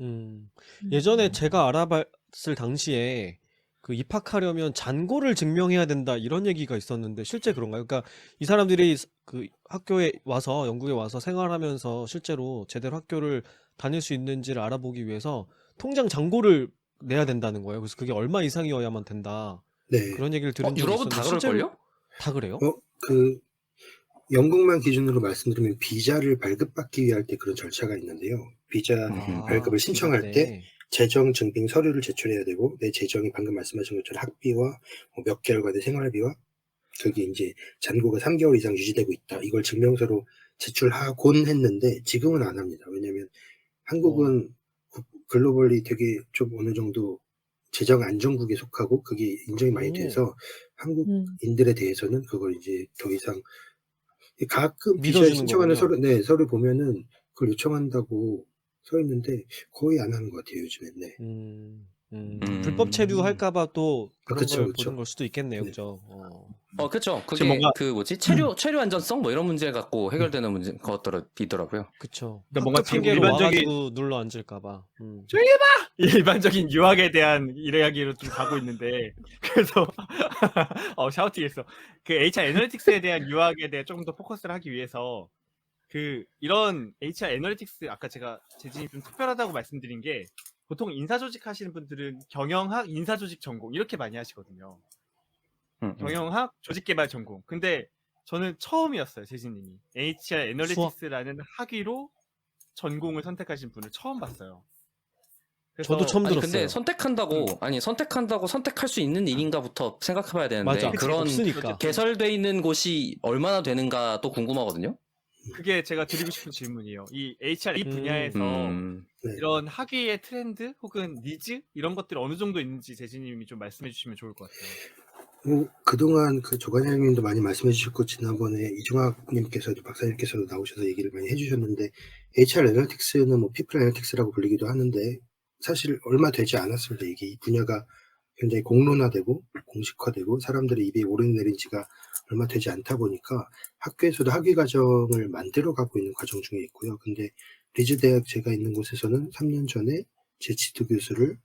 예전에 제가 알아봤을 당시에 그 입학하려면 잔고를 증명해야 된다 이런 얘기가 있었는데 실제 그런가요? 그러니까 이 사람들이 그 학교에 와서 영국에 와서 생활하면서 실제로 제대로 학교를 다닐 수 있는지를 알아보기 위해서 통장 잔고를 내야 된다는 거예요. 그래서 그게 얼마 이상이어야만 된다. 네. 그런 얘기를 들은 적이 유럽은 있었는데 다 실제로 그럴걸요? 다 그래요? 그 영국만 기준으로 말씀드리면 비자를 발급받기 위할 때 그런 절차가 있는데요. 비자 발급을 신청할 때 재정 증빙 서류를 제출해야 되고 내 재정이 방금 말씀하신 것처럼 학비와 몇 개월간의 생활비와 그게 이제 잔고가 3개월 이상 유지되고 있다. 이걸 증명서로 제출하곤 했는데 지금은 안 합니다. 왜냐하면 한국은 글로벌리 되게 좀 어느 정도 재정 안정국에 속하고 그게 인정이 많이 돼서 한국인들에 대해서는 그걸 이제 더 이상 가끔 비자에 믿어주는 신청하는 거군요. 서류 보면은 그걸 요청한다고 써 있는데 거의 안 하는 것 같아요 요즘엔. 네. 불법 체류할까봐 또 그런 그쵸, 걸 그쵸. 보는 걸 수도 있겠네요, 네. 그죠? 그쵸. 그게 지금 뭔가- 그 뭐지? 체류 안전성 뭐 이런 문제 갖고 해결되는 문제 것들이더라고요. 그쵸. 그러니까 뭔가 학교 지금 핑계로 일반적인- 와가지고 눌러 앉을까봐. 일반적인 유학에 대한 이야기로 좀 가고 있는데 그래서 샤우팅했어. 그 HR 애널리틱스에 대한 유학에 대해 조금 더 포커스를 하기 위해서 그 이런 HR 애널리틱스 아까 제가 재진이 좀 특별하다고 말씀드린 게 보통 인사조직 하시는 분들은 경영학, 인사조직 전공 이렇게 많이 하시거든요. 경영학, 조직개발 전공. 근데 저는 처음이었어요, 재진님이. HR 애널리틱스라는 학위로 전공을 선택하신 분을 처음 봤어요. 그래서 저도 처음 아니 들었어요. 근데 선택한다고 선택할 수 있는 일인가부터 생각해봐야 되는데 맞아. 그런 없으니까. 개설돼 있는 곳이 얼마나 되는가 또 궁금하거든요. 그게 제가 드리고 싶은 질문이에요. 이 HR 이 분야에서 네. 이런 학위의 트렌드 혹은 니즈 이런 것들이 어느 정도 있는지 재진님이 좀 말씀해 주시면 좋을 것 같아요. 그동안 그 조관장님도 많이 말씀해 주셨고, 지난번에 이종학님께서도 박사님께서도 나오셔서 얘기를 많이 해주셨는데, HR 애널리틱스는 뭐 피플 애널리틱스라고 불리기도 하는데, 사실 얼마 되지 않았습니다. 이게 이 분야가 굉장히 공론화되고, 공식화되고, 사람들의 입에 오르내린 지가 얼마 되지 않다 보니까, 학교에서도 학위 과정을 만들어 가고 있는 과정 중에 있고요. 근데 리즈 대학 제가 있는 곳에서는 3년 전에 제 지도 교수를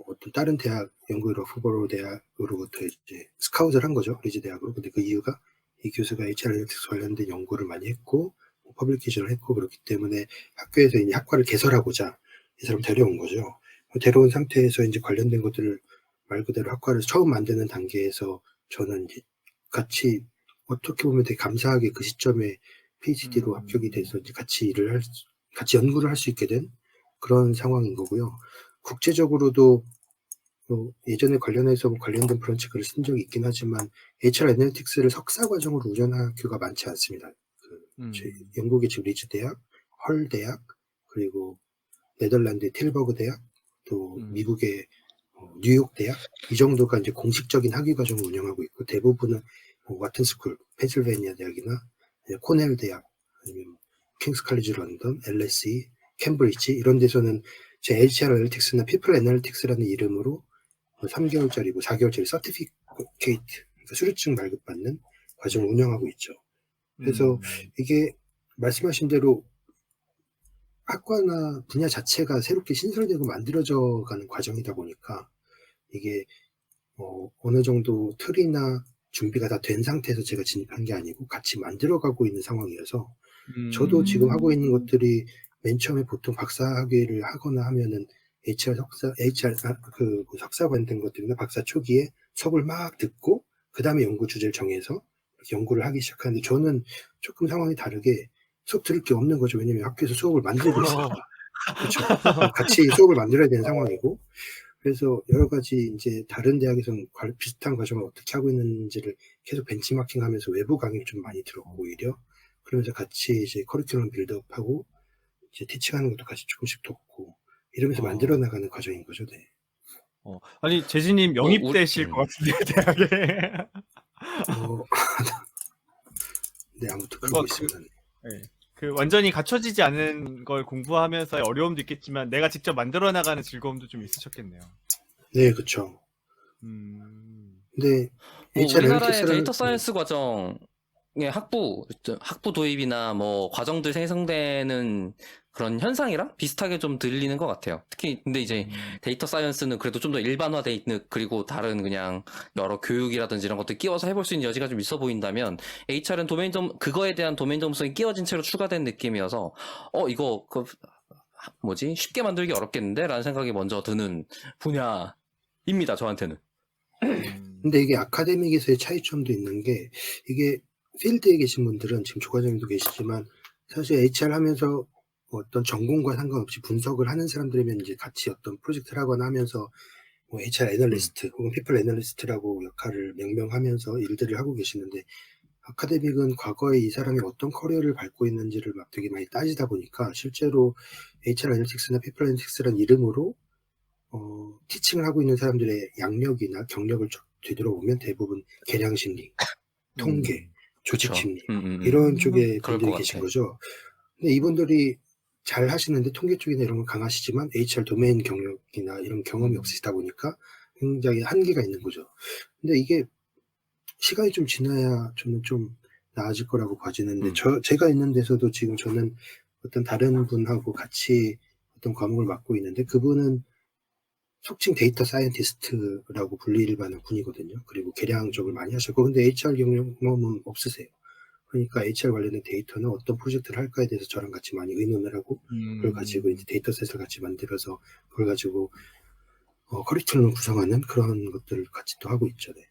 어떤 다른 대학, 영국의 러프버로 대학으로부터 이제 스카웃을 한 거죠. 리즈 대학으로. 근데 그 이유가 이 교수가 HR 애널리틱스 관련된 연구를 많이 했고, 퍼블리케이션을 했고, 그렇기 때문에 학교에서 이제 학과를 개설하고자 이 사람 데려온 거죠. 데려온 상태에서 이제 관련된 것들을 말 그대로 학과를 처음 만드는 단계에서 저는 이제 같이 어떻게 보면 되게 감사하게 그 시점에 PhD로 합격이 돼서 이제 같이 같이 연구를 할 수 있게 된 그런 상황인 거고요. 국제적으로도 예전에 관련해서 관련된 브런치 글을 쓴 적이 있긴 하지만 HR 애널리틱스를 석사 과정으로 운영하는 학교가 많지 않습니다. 영국의 지금 리즈 대학, 헐 대학, 그리고 네덜란드의 틸버그 대학, 또 미국의 뉴욕 대학 이 정도가 이제 공식적인 학위 과정을 운영하고 있고 대부분은 와튼 스쿨, 펜실베니아 대학이나 코넬 대학, 아니면 킹스 칼리지 런던, LSE, 캠브리지 이런 데서는 제 HR 애널리틱스나 피플 애널리틱스라는 이름으로 3개월짜리고 4개월짜리 서티피케이트, 그러니까 수료증 발급받는 과정을 운영하고 있죠. 그래서 이게 말씀하신 대로 학과나 분야 자체가 새롭게 신설되고 만들어져 가는 과정이다 보니까 이게 어느 정도 틀이나 준비가 다 된 상태에서 제가 진입한 게 아니고 같이 만들어가고 있는 상황이어서 저도 지금 하고 있는 것들이 맨 처음에 보통 박사 학위를 하거나 하면은 석사 관련된 것들이나 박사 초기에 수업을 막 듣고 그 다음에 연구 주제를 정해서 이렇게 연구를 하기 시작하는데 저는 조금 상황이 다르게 수업 들을 게 없는 거죠. 왜냐면 학교에서 수업을 만들고 있으니까. 그렇죠. 같이 수업을 만들어야 되는 상황이고 그래서 여러 가지 이제 다른 대학에서는 비슷한 과정을 어떻게 하고 있는지를 계속 벤치마킹하면서 외부 강의를 좀 많이 들었고 오히려 그러면서 같이 이제 커리큘럼 빌드업하고 이제 티칭하는 것도 같이 조금씩 돕고 이러면서 만들어 나가는 과정인 거죠. 네. 아니 재진님 영입되실 것 같은데 대학에. 네 아무튼 그러고 있습니다. 네. 그 완전히 갖춰지지 않은 걸 공부하면서의 어려움도 있겠지만 내가 직접 만들어 나가는 즐거움도 좀 있으셨겠네요. 네, 그렇죠. 근데 우리나라의 데이터 사이언스 과정의 학부 도입이나 뭐 과정들 생성되는 그런 현상이랑 비슷하게 좀 들리는 것 같아요. 특히 근데 이제 데이터 사이언스는 그래도 좀 더 일반화돼 있는 그리고 다른 그냥 여러 교육이라든지 이런 것들 끼워서 해볼 수 있는 여지가 좀 있어 보인다면 HR은 그거에 대한 도메인 전문성이 끼워진 채로 추가된 느낌이어서 이거 쉽게 만들기 어렵겠는데? 라는 생각이 먼저 드는 분야입니다. 저한테는. 근데 이게 아카데믹에서의 차이점도 있는 게 이게 필드에 계신 분들은 지금 조과장님도 계시지만 사실 HR 하면서 어떤 전공과 상관없이 분석을 하는 사람들이면 이제 같이 어떤 프로젝트를 하거나 하면서 뭐 HR 애널리스트 혹은 피플 애널리스트라고 역할을 명명하면서 일들을 하고 계시는데 아카데믹은 과거에 이 사람이 어떤 커리어를 밟고 있는지를 막 되게 많이 따지다 보니까 실제로 HR 애널리틱스나 피플 애널리틱스라는 이름으로 티칭을 하고 있는 사람들의 양력이나 경력을 되돌아보면 대부분 계량심리, 통계, 조직심리 이런 쪽에 분들이 계신 거죠. 근데 이분들이 잘 하시는데 통계 쪽이나 이런 건 강하시지만 HR 도메인 경력이나 이런 경험이 없으시다 보니까 굉장히 한계가 있는 거죠. 근데 이게 시간이 좀 지나야 저는 좀 나아질 거라고 봐지는데 제가 있는 데서도 지금 저는 어떤 다른 분하고 같이 어떤 과목을 맡고 있는데 그분은 속칭 데이터 사이언티스트라고 불리를 받는 분이거든요. 그리고 계량 쪽을 많이 하셨고 근데 HR 경험은 없으세요. 그러니까 HR 관련된 데이터는 어떤 프로젝트를 할까에 대해서 저랑 같이 많이 의논을 하고 그걸 가지고 이제 데이터셋을 같이 만들어서 그걸 가지고 커리큘럼을 구성하는 그런 것들을 같이 또 하고 있죠. 네.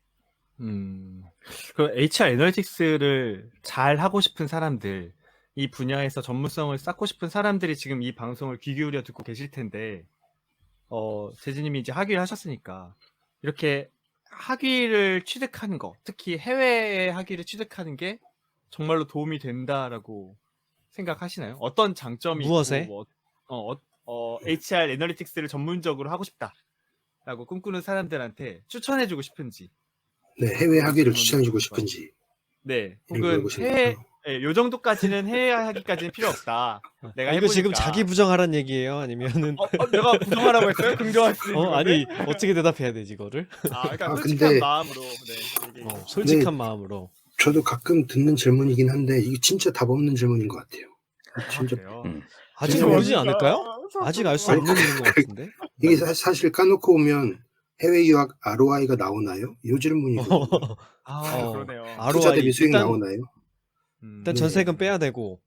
그 HR 애널리틱스를 잘 하고 싶은 사람들, 이 분야에서 전문성을 쌓고 싶은 사람들이 지금 이 방송을 귀 기울여 듣고 계실 텐데, 재진님이 이제 학위를 하셨으니까 이렇게 학위를 취득하는 거, 특히 해외의 학위를 취득하는 게 정말로 도움이 된다라고 생각하시나요? 어떤 장점이 무엇에? 있고, HR 애널리틱스를 전문적으로 하고 싶다라고 꿈꾸는 사람들한테 추천해주고 싶은지. 네, 해외 학위를 추천해주고 싶은지. 네, 이런 거 혹은 물어보시는 해외, 거죠. 요 정도까지는 해외 학위까지는 필요 없다. 내가 이거 지금 해보니까. 자기 부정하라는 얘기예요? 아니면은 내가 부정하라고 했어요? 긍정할 수 있는 건데? 아니 어떻게 대답해야 되지 이거를? 그러니까 아, 솔직한 근데- 마음으로. 네, 얘기해. 솔직한 마음으로. 저도 가끔 듣는 질문이긴 한데 이게 진짜 답 없는 질문인 것 같아요. 진짜 그래요? 아직 왜냐면- 모르지 않을까요? 아직 알 수 없는 일인 것 같은데. 이게 사실 까놓고 보면 해외 유학 ROI가 나오나요? 이 질문이거든요. 그러네요. 투자 대비 수익 일단- 나오나요? 일단 네. 전세금 빼야 되고.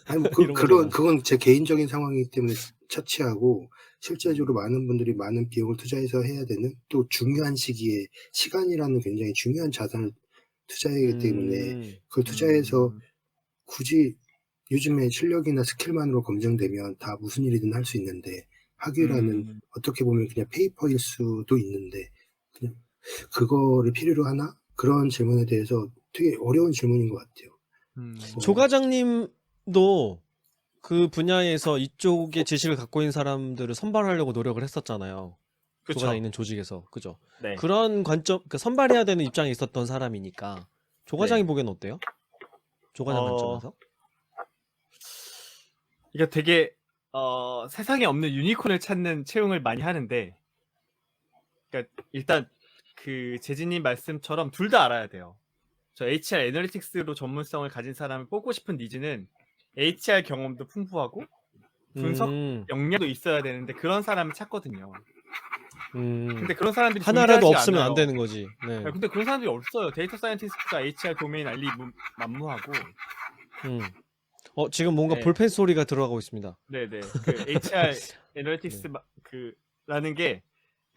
아니 뭐 이런 거잖아. 그건 제 개인적인 상황이기 때문에 차치하고 실제적으로 많은 분들이 많은 비용을 투자해서 해야 되는 또 중요한 시기에 시간이라는 굉장히 중요한 자산을 투자하기 때문에 그걸 투자해서 굳이 요즘에 실력이나 스킬만으로 검증되면 다 무슨 일이든 할 수 있는데 학위라는 어떻게 보면 그냥 페이퍼일 수도 있는데 그냥 그거를 필요로 하나? 그런 질문에 대해서 되게 어려운 질문인 것 같아요. 조 과장님도 그 분야에서 이쪽의 지식을 갖고 있는 사람들을 선발하려고 노력을 했었잖아요. 조 그쵸. 과장 있는 조직에서. 그죠? 네. 그런 관점, 선발해야 되는 입장에 있었던 사람이니까 조 과장이 네. 보기엔 어때요? 조 과장 관점에서? 이게 되게 세상에 없는 유니콘을 찾는 채용을 많이 하는데, 그러니까 일단 그 재진님 말씀처럼 둘 다 알아야 돼요. 저 HR 애널리틱스로 전문성을 가진 사람을 뽑고 싶은 니즈는 HR 경험도 풍부하고 분석 역량도 있어야 되는데 그런 사람을 찾거든요. 근데 그런 사람들이 하나라도 존재하지 없으면 않아요. 안 되는 거지. 네. 근데 그런 사람들이 없어요. 데이터 사이언티스트가 HR 도메인 알리 만무하고. 지금 뭔가 네. 볼펜 소리가 들어가고 있습니다. 네네. 그 HR 애널리틱스 라는 게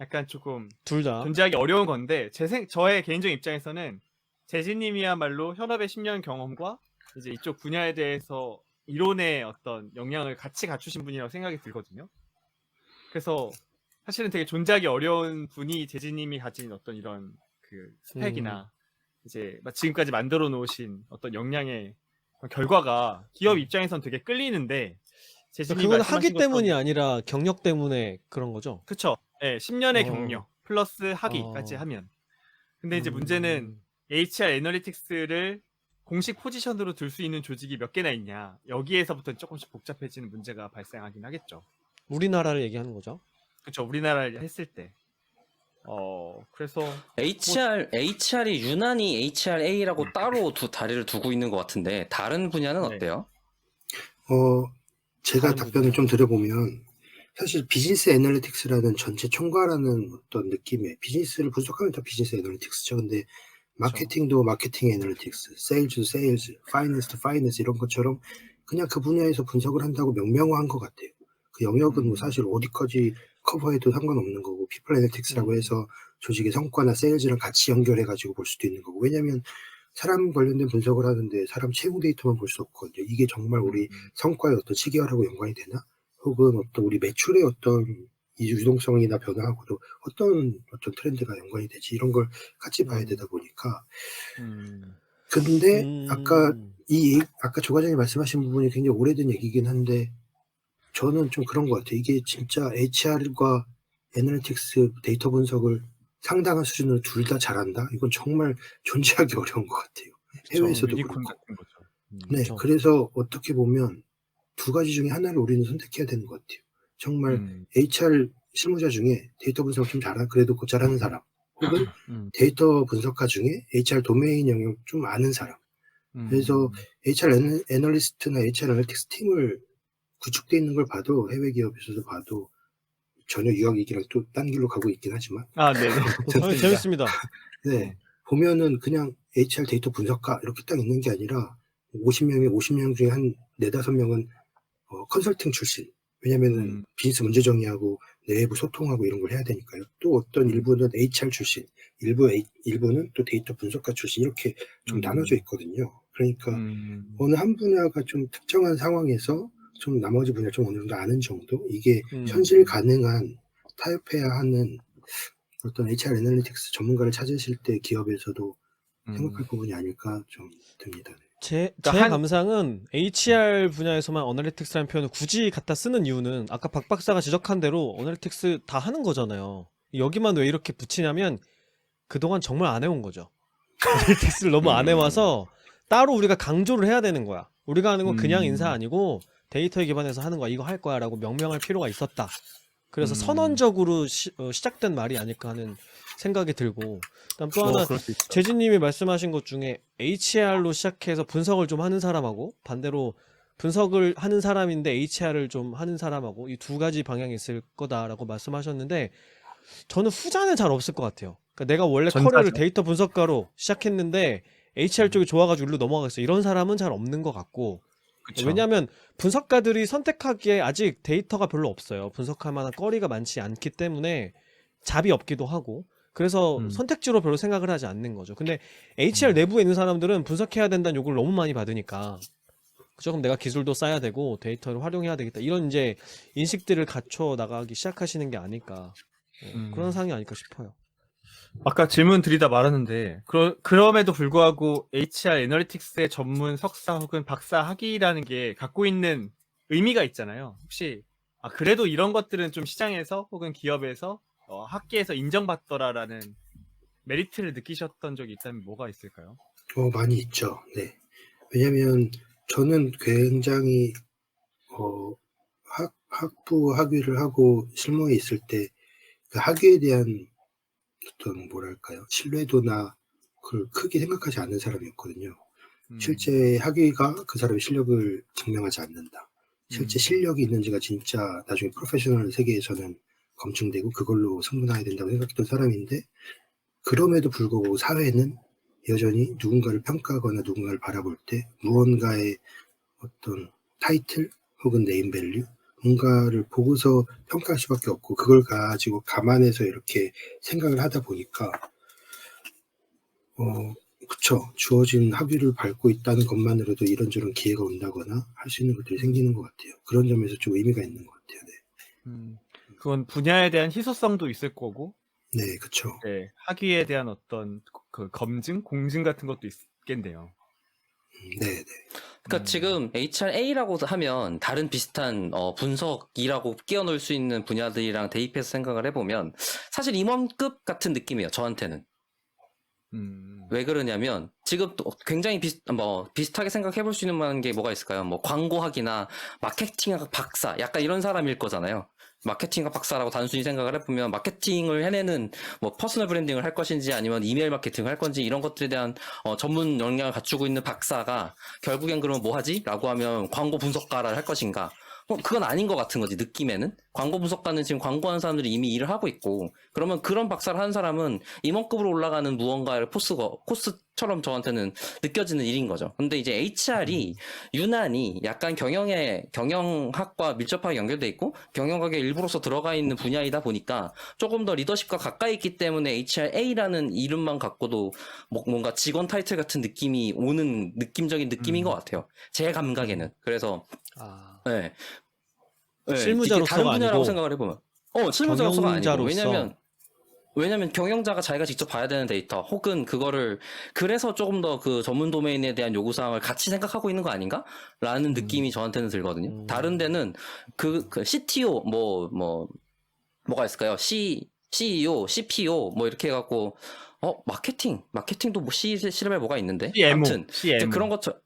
약간 조금 둘 다. 존재하기 어려운 건데 저의 개인적인 입장에서는 재진님이야말로 현업의 10년 경험과 이제 이쪽 분야에 대해서 이론의 어떤 역량을 같이 갖추신 분이라고 생각이 들거든요. 그래서 사실은 되게 존재하기 어려운 분이 재진님이 가진 어떤 이런 그 스펙이나 이제 지금까지 만들어 놓으신 어떤 역량의 결과가 기업 입장에선 되게 끌리는데 재진님이 그건 말씀하신 학위 때문이 것처럼- 아니라 경력 때문에 그런 거죠? 그쵸. 네, 10년의 어. 경력 플러스 학위까지 하면. 근데 이제 음. 문제는 HR 애널리틱스를 공식 포지션으로 둘 수 있는 조직이 몇 개나 있냐. 여기에서부터 조금씩 복잡해지는 문제가 발생하긴 하겠죠. 우리나라를 얘기하는 거죠? 그쵸. 우리나라를 했을 때. 그래서 HR이 유난히 HRA라고 따로 다리를 두고 있는 것 같은데 다른 분야는 네. 어때요? 제가 다른 답변을 좀 드려보면 사실 비즈니스 애널리틱스라는 전체 총괄하는 어떤 느낌의 비즈니스를 분석하면 다 비즈니스 애널리틱스죠. 근데 마케팅도 마케팅 애널리틱스, 세일즈도 세일즈, 파이낸스도 파이낸스 이런 것처럼 그냥 그 분야에서 분석을 한다고 명명화한 것 같아요. 그 영역은 뭐 사실 어디까지 커버해도 상관없는 거고 피플 애널리틱스라고 해서 조직의 성과나 세일즈랑 같이 연결해가지고 볼 수도 있는 거고 왜냐하면 사람 관련된 분석을 하는데 사람 채용 데이터만 볼 수 없거든요. 이게 정말 우리 성과의 어떤 시계화라고 연관이 되나? 혹은 어떤 우리 매출의 어떤 이 유동성이나 변화하고도 어떤 트렌드가 연관이 되지 이런 걸 같이 봐야 되다 보니까 근데 아까 조 과장이 말씀하신 부분이 굉장히 오래된 얘기긴 한데 저는 좀 그런 것 같아요. 이게 진짜 HR과 애널리틱스 데이터 분석을 상당한 수준으로 둘 다 잘한다? 이건 정말 존재하기 어려운 것 같아요. 해외에서도 유니콘 그렇고. 같은 거죠. 네, 그렇죠. 그래서 어떻게 보면 두 가지 중에 하나를 우리는 선택해야 되는 것 같아요. 정말 HR 실무자 중에 데이터 분석 좀 그래도 곧 잘하는 사람, 혹은 데이터 분석가 중에 HR 도메인 영역 좀 아는 사람. 그래서 HR 애널리스트나 HR 애널리틱스 팀을 구축되어 있는 걸 봐도 해외 기업에서도 봐도 전혀 유학 얘기랑 또 딴 길로 가고 있긴 하지만 네네. 재밌습니다. 네, 보면은 그냥 HR 데이터 분석가 이렇게 딱 있는 게 아니라 50명에 50명 중에 한 4-5명은 컨설팅 출신. 왜냐면은 비즈니스 문제 정리하고 내부 소통하고 이런 걸 해야 되니까요. 또 어떤 일부는 HR 출신, 일부는 또 데이터 분석가 출신 이렇게 좀 나눠져 있거든요. 그러니까 어느 한 분야가 좀 특정한 상황에서 좀 나머지 분야 좀 어느 정도 아는 정도 이게 현실 가능한 타협해야 하는 어떤 HR 애널리틱스 전문가를 찾으실 때 기업에서도 생각할 부분이 아닐까 좀 듭니다. 제 그러니까 감상은 HR 분야에서만 어널리틱스라는 표현을 굳이 갖다 쓰는 이유는 아까 박 박사가 지적한 대로 어널리틱스 다 하는 거잖아요. 여기만 왜 이렇게 붙이냐면 그동안 정말 안 해온 거죠. 어널리틱스를 너무 안 해와서 따로 우리가 강조를 해야 되는 거야. 우리가 하는 건 그냥 인사 아니고 데이터에 기반해서 하는 거야. 이거 할 거야 라고 명명할 필요가 있었다. 그래서 선언적으로 시작된 말이 아닐까 하는 생각이 들고, 그다음 또 하나 재진님이 말씀하신 것 중에 HR로 시작해서 분석을 좀 하는 사람하고 반대로 분석을 하는 사람인데 HR을 좀 하는 사람하고 이 두 가지 방향이 있을 거다라고 말씀하셨는데 저는 후자는 잘 없을 것 같아요. 그러니까 내가 원래 전자죠. 커리어를 데이터 분석가로 시작했는데 HR 쪽이 좋아가지고 일로 넘어가겠어 이런 사람은 잘 없는 것 같고, 그쵸. 왜냐하면 분석가들이 선택하기에 아직 데이터가 별로 없어요. 분석할 만한 거리가 많지 않기 때문에 잡이 없기도 하고, 그래서 선택지로 별로 생각을 하지 않는 거죠. 근데 HR 내부에 있는 사람들은 분석해야 된다는 요구를 너무 많이 받으니까 그럼 내가 기술도 쌓아야 되고 데이터를 활용해야 되겠다 이런 이제 인식들을 갖춰 나가기 시작하시는 게 아닐까, 그런 상황이 아닐까 싶어요. 아까 질문 드리다 말았는데 그럼에도 불구하고 HR 애널리틱스의 전문 석사 혹은 박사 학위라는 게 갖고 있는 의미가 있잖아요. 혹시 그래도 이런 것들은 좀 시장에서 혹은 기업에서 학계에서 인정받더라라는 메리트를 느끼셨던 적이 있다면 뭐가 있을까요? 많이 있죠. 네. 왜냐면 저는 굉장히 학부 학위를 하고 실무에 있을 때 그 학위에 대한 어떤 뭐랄까요 신뢰도나 그걸 크게 생각하지 않는 사람이었거든요. 실제 학위가 그 사람의 실력을 증명하지 않는다. 실제 실력이 있는지가 진짜 나중에 프로페셔널 세계에서는 검증되고 그걸로 승분해야 된다고 생각했던 사람인데, 그럼에도 불구하고 사회는 여전히 누군가를 평가하거나 누군가를 바라볼 때 무언가의 어떤 타이틀 혹은 네임밸류 뭔가를 보고서 평가할 수밖에 없고, 그걸 가지고 감안해서 이렇게 생각을 하다 보니까 그쵸. 주어진 학위를 밟고 있다는 것만으로도 이런저런 기회가 온다거나 할 수 있는 것들이 생기는 것 같아요. 그런 점에서 좀 의미가 있는 것 같아요. 네. 그건 분야에 대한 희소성도 있을 거고, 네, 그쵸. 네, 학위에 대한 어떤 그 검증, 공증 같은 것도 있겠네요. 네, 네. 그러니까 지금 HRA라고 하면 다른 비슷한 분석이라고 끼워넣을 수 있는 분야들이랑 대입해서 생각을 해보면 사실 임원급 같은 느낌이에요. 저한테는. 왜 그러냐면 지금 또 굉장히 비슷하게 생각해볼 수 있는 만한 게 뭐가 있을까요? 뭐 광고학이나 마케팅학 박사 약간 이런 사람일 거잖아요. 마케팅학 박사라고 단순히 생각을 해보면 마케팅을 해내는 뭐 퍼스널 브랜딩을 할 것인지 아니면 이메일 마케팅을 할 건지 이런 것들에 대한 전문 역량을 갖추고 있는 박사가 결국엔 그러면 뭐 하지? 라고 하면 광고 분석가를 할 것인가? 그건 아닌 것 같은 거지, 느낌에는. 광고 분석가는 지금 광고하는 사람들이 이미 일을 하고 있고, 그러면 그런 박사를 하는 사람은 임원급으로 올라가는 무언가를 코스처럼 저한테는 느껴지는 일인 거죠. 근데 이제 HR이 유난히 약간 경영학과 밀접하게 연결돼 있고, 경영학의 일부로서 들어가 있는 분야이다 보니까 조금 더 리더십과 가까이 있기 때문에 HRA라는 이름만 갖고도 뭔가 직원 타이틀 같은 느낌이 오는 느낌적인 느낌인 것 같아요. 제 감각에는. 그래서, 네. 네, 실무자로서가 다른 분야라고 아니고 생각을 해보면 실무자로서가 아니고 경영자로서. 왜냐면 경영자가 자기가 직접 봐야 되는 데이터 혹은 그거를 그래서 조금 더 그 전문 도메인에 대한 요구사항을 같이 생각하고 있는 거 아닌가? 라는 느낌이 저한테는 들거든요. 다른 데는 그 CTO 뭐가 있을까요? CEO, CPO 뭐 이렇게 해갖고 마케팅도 뭐 C레벨 뭐가 있는데 아무튼 이제 그런 것처럼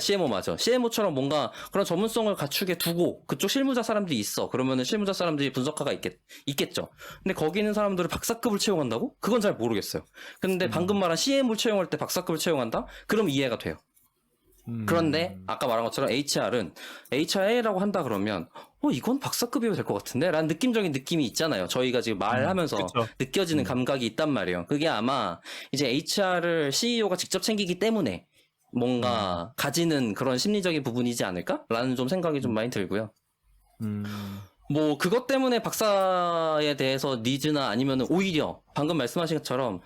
CMO 맞아. CMO처럼 뭔가 그런 전문성을 갖추게 두고 그쪽 실무자 사람들이 있어. 그러면은 실무자 사람들이 분석가가 있겠죠. 근데 거기 있는 사람들을 박사급을 채용한다고? 그건 잘 모르겠어요. 근데 방금 말한 CMO를 채용할 때 박사급을 채용한다? 그럼 이해가 돼요. 그런데 아까 말한 것처럼 HRA라고 한다 그러면 이건 박사급이어야 될 것 같은데? 라는 느낌적인 느낌이 있잖아요. 저희가 지금 말하면서 그쵸. 느껴지는 감각이 있단 말이에요. 그게 아마 이제 HR을 CEO가 직접 챙기기 때문에 뭔가 가지는 그런 심리적인 부분이지 않을까라는 좀 생각이 좀 많이 들고요. 뭐 그것 때문에 박사에 대해서 니즈나 아니면 오히려 방금 말씀하신 것처럼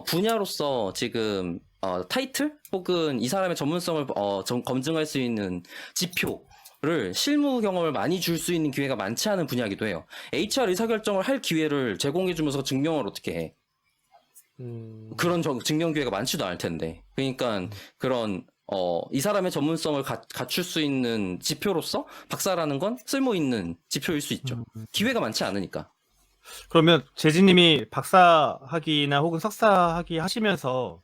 분야로서 지금 타이틀 혹은 이 사람의 전문성을 좀 검증할 수 있는 지표를 실무 경험을 많이 줄 수 있는 기회가 많지 않은 분야이기도 해요. HR 의사결정을 할 기회를 제공해주면서 증명을 어떻게 해? 그런 증명 기회가 많지도 않을 텐데. 그러니까 그런 이 사람의 전문성을 갖출 수 있는 지표로서 박사라는 건 쓸모 있는 지표일 수 있죠. 기회가 많지 않으니까. 그러면 재진님이 박사 학위나 혹은 석사 학위 하시면서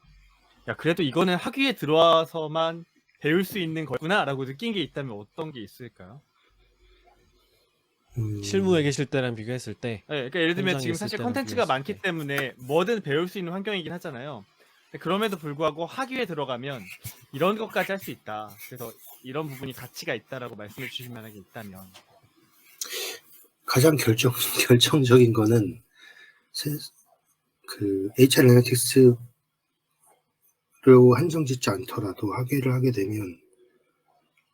야 그래도 이거는 학위에 들어와서만 배울 수 있는 거구나라고 느낀 게 있다면 어떤 게 있을까요? 실무에 계실 때랑 비교했을 때. 네, 그러니까 예를 들면 현장에 지금 있을 사실 때랑 컨텐츠가 비교했을 많기 때. 때문에 뭐든 배울 수 있는 환경이긴 하잖아요. 근데 그럼에도 불구하고 학위에 들어가면 이런 것까지 할 수 있다. 그래서 이런 부분이 가치가 있다라고 말씀해 주실 만한 게 있다면. 가장 결정적인 거는 그 HR 애널리틱스로 한정 짓지 않더라도 학위를 하게 되면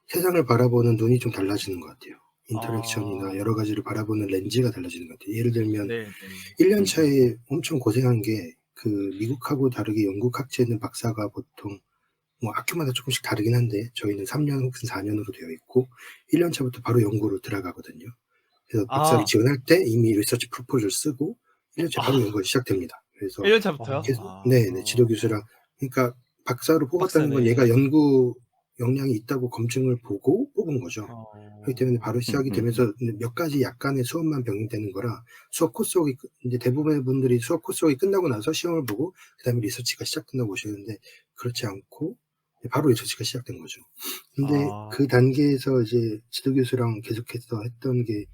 세상을 바라보는 눈이 좀 달라지는 것 같아요. 인터랙션이나 여러 가지를 바라보는 렌즈가 달라지는 것 같아요. 예를 들면 네. 1년 차에 엄청 고생한 게 그 미국하고 다르게 영국 학제는 박사가 보통 뭐 학교마다 조금씩 다르긴 한데 저희는 3년 혹은 4년으로 되어 있고 1년 차부터 바로 연구로 들어가거든요. 그래서 박사를 지원할 때 이미 리서치 프로포즈를 쓰고 1년 차 바로 연구가 시작됩니다. 그래서 1년 차부터요? 네, 지도 교수랑 그러니까 박사로 뽑았다는 건 박사네. 얘가 연구 역량이 있다고 검증을 보고 뽑은 거죠. 그렇기 때문에 바로 시작이 되면서 몇 가지 약간의 수업만 병행되는 거라 수업 코스웍이 이제 대부분의 분들이 수업 코스웍이 끝나고 나서 시험을 보고 그다음에 리서치가 시작된다고 보시는데 그렇지 않고 바로 리서치가 시작된 거죠. 근데 그 단계에서 이제 지도 교수랑 계속해서 했던 게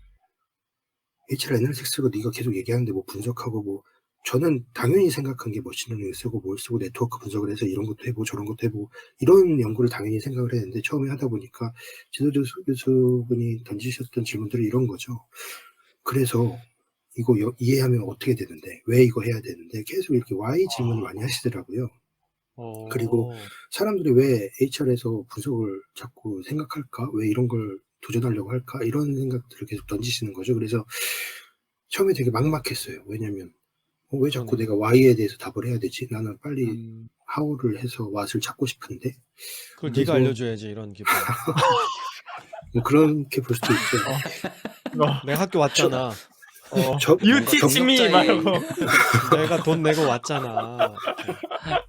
HR 애널리틱스로 네가 계속 얘기하는데 뭐 분석하고 뭐 저는 당연히 생각한 게 머신러닝을 쓰고 뭘 쓰고 네트워크 분석을 해서 이런 것도 해보고 저런 것도 해보고 이런 연구를 당연히 생각을 했는데 처음에 하다 보니까 지도 교수분이 던지셨던 질문들이 이런 거죠. 그래서 이거 이해하면 어떻게 되는데 왜 이거 해야 되는데 계속 이렇게 why 질문을 많이 하시더라고요. 그리고 사람들이 왜 HR에서 분석을 자꾸 생각할까? 왜 이런 걸 도전하려고 할까? 이런 생각들을 계속 던지시는 거죠. 그래서 처음에 되게 막막했어요. 왜냐면 왜 자꾸 내가 Y에 대해서 답을 해야 되지? 나는 빨리 How를 해서 What을 찾고 싶은데 그걸 네가 알려줘야지 이런 기분. 뭐 그렇게 볼 수도 있죠. 내가 학교 왔잖아. You teach me 말고 내가 돈 내고 왔잖아.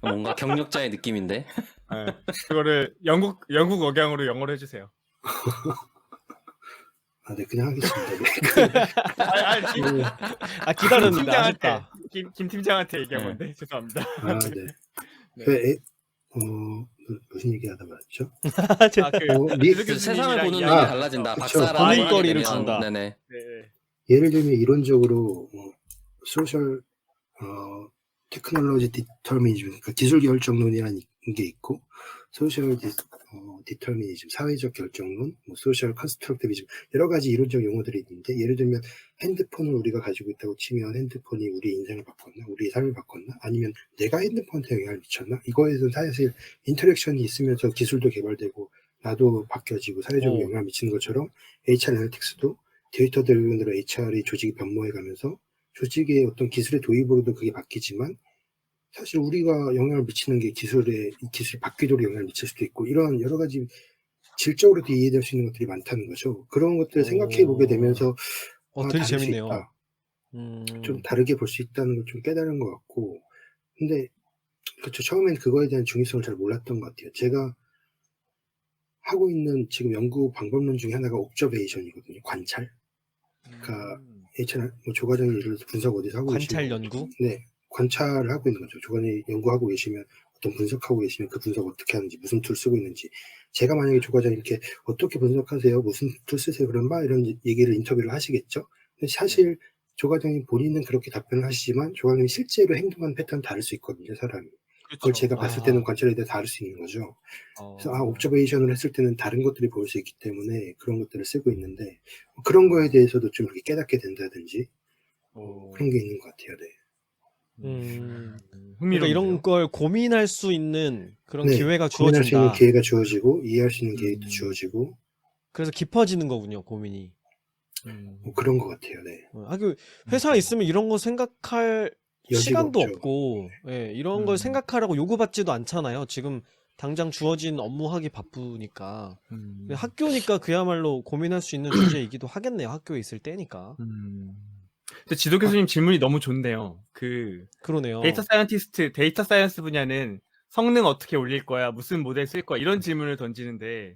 뭔가 경력자의 느낌인데. 그거를 영국 억양으로 영어로 해주세요. 아, 네, 그냥 하겠습니다. 기다렸는데 아쉽다. 김 팀장한테 얘기한 건데 죄송합니다. 아, 네. 무슨 얘기하다 말았죠? 그 세상을 보는 눈이 달라진다. 박사라는 고민거리를 준다. 네네. 예를 들면 이론적으로 소셜 테크놀로지 디터미니즘, 그러니까 기술 결정론이라는 게 있고 소셜 디터미니즘, 사회적 결정론, 뭐 소셜 컨스트럭티비즘 여러 가지 이론적 용어들이 있는데 예를 들면 핸드폰을 우리가 가지고 있다고 치면 핸드폰이 우리 인생을 바꿨나, 우리의 삶을 바꿨나, 아니면 내가 핸드폰한테 영향을 미쳤나? 이거에서는 사실 인터랙션이 있으면서 기술도 개발되고 나도 바뀌어지고 사회적으로 영향을 미치는 것처럼 HR 애널리틱스도 데이터 드리븐으로 HR이 조직이 변모해가면서 조직의 어떤 기술의 도입으로도 그게 바뀌지만 사실 우리가 영향을 미치는 게 기술이 바뀌도록 영향을 미칠 수도 있고 이런 여러 가지 질적으로도 이해될 수 있는 것들이 많다는 거죠. 그런 것들을 생각해 보게 되면서 되게 다를 재밌네요. 수 있다. 좀 다르게 볼 수 있다는 걸 좀 깨달은 것 같고 근데 그렇죠. 처음엔 그거에 대한 중요성을 잘 몰랐던 것 같아요. 제가 하고 있는 지금 연구 방법론 중에 하나가 옵저베이션이거든요. 관찰. 그러니까 HR 조 과장이 예를 들어서 분석 어디서 하고 관찰 계시면 연구? 네, 관찰을 하고 있는 거죠. 조 과장이 연구하고 계시면 어떤 분석하고 계시면 그 분석 어떻게 하는지 무슨 툴 쓰고 있는지 제가 만약에 조 과장이 이렇게 어떻게 분석하세요? 무슨 툴 쓰세요? 그럼 막 이런 얘기를 인터뷰를 하시겠죠. 근데 사실 조 과장이 본인은 그렇게 답변을 하시지만 조 과장이 실제로 행동하는 패턴은 다를 수 있거든요. 사람이. 그걸 제가 봤을 때는 관찰에 대해 다를 수 있는 거죠. 그래서 옵저베이션을 했을 때는 다른 것들이 보일 수 있기 때문에 그런 것들을 쓰고 있는데 그런 거에 대해서도 좀 이렇게 깨닫게 된다든지 그런 게 있는 것 같아요. 네. 그러니까 흥미로운데요. 이런 걸 고민할 수 있는 그런 네, 기회가 고민할 수 있는 주어진다. 기회가 주어지고 이해할 수 있는 기회도 주어지고 그래서 깊어지는 거군요, 고민이. 뭐 그런 것 같아요. 네. 회사에 있으면 이런 거 생각할 여지가 시간도 없죠. 없고, 예, 이런 걸 생각하라고 요구받지도 않잖아요. 지금 당장 주어진 업무 하기 바쁘니까. 학교니까 그야말로 고민할 수 있는 주제이기도 하겠네요. 학교에 있을 때니까. 근데 지도 교수님 질문이 너무 좋네요. 그 그러네요. 데이터 사이언스 분야는 성능 어떻게 올릴 거야, 무슨 모델 쓸 거야 이런 질문을 던지는데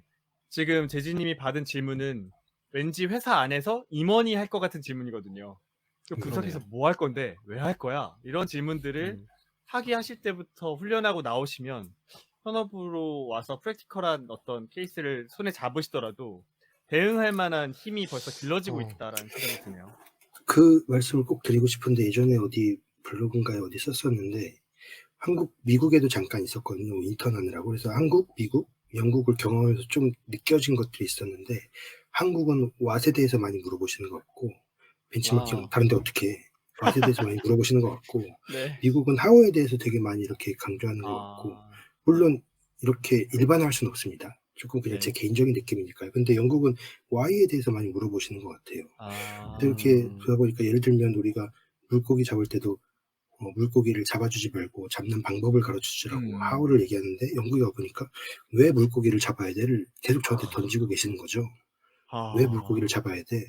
지금 재진님이 받은 질문은 왠지 회사 안에서 임원이 할 것 같은 질문이거든요. 부서에서 그러네요. 뭐 할 건데 왜 할 거야 이런 질문들을 학위하실 때부터 훈련하고 나오시면 현업으로 와서 프랙티컬한 어떤 케이스를 손에 잡으시더라도 대응할 만한 힘이 벌써 길러지고 있다라는 생각이 드네요. 그 말씀을 꼭 드리고 싶은데 예전에 어디 블로그인가에 어디 썼었는데 미국에도 잠깐 있었거든요. 인턴 하느라고. 그래서 한국, 미국, 영국을 경험하면서 좀 느껴진 것들이 있었는데 한국은 왓에 대해서 많이 물어보시는 것 같고 벤치마킹 다른데 어떻게 해? 왓에 대해서 많이 물어보시는 것 같고 네. 미국은 하우에 대해서 되게 많이 이렇게 강조하는 것 같고 물론 이렇게 일반화할 수는 없습니다. 조금 그냥 제 개인적인 느낌이니까요. 근데 영국은 Y에 대해서 많이 물어보시는 것 같아요. 근데 이렇게 그러다 보니까 예를 들면 우리가 물고기 잡을 때도 물고기를 잡아주지 말고 잡는 방법을 가르쳐주라고 how를 얘기하는데 영국에 와보니까 왜 물고기를 잡아야 돼를 계속 저한테 던지고 계시는 거죠. 왜 물고기를 잡아야 돼?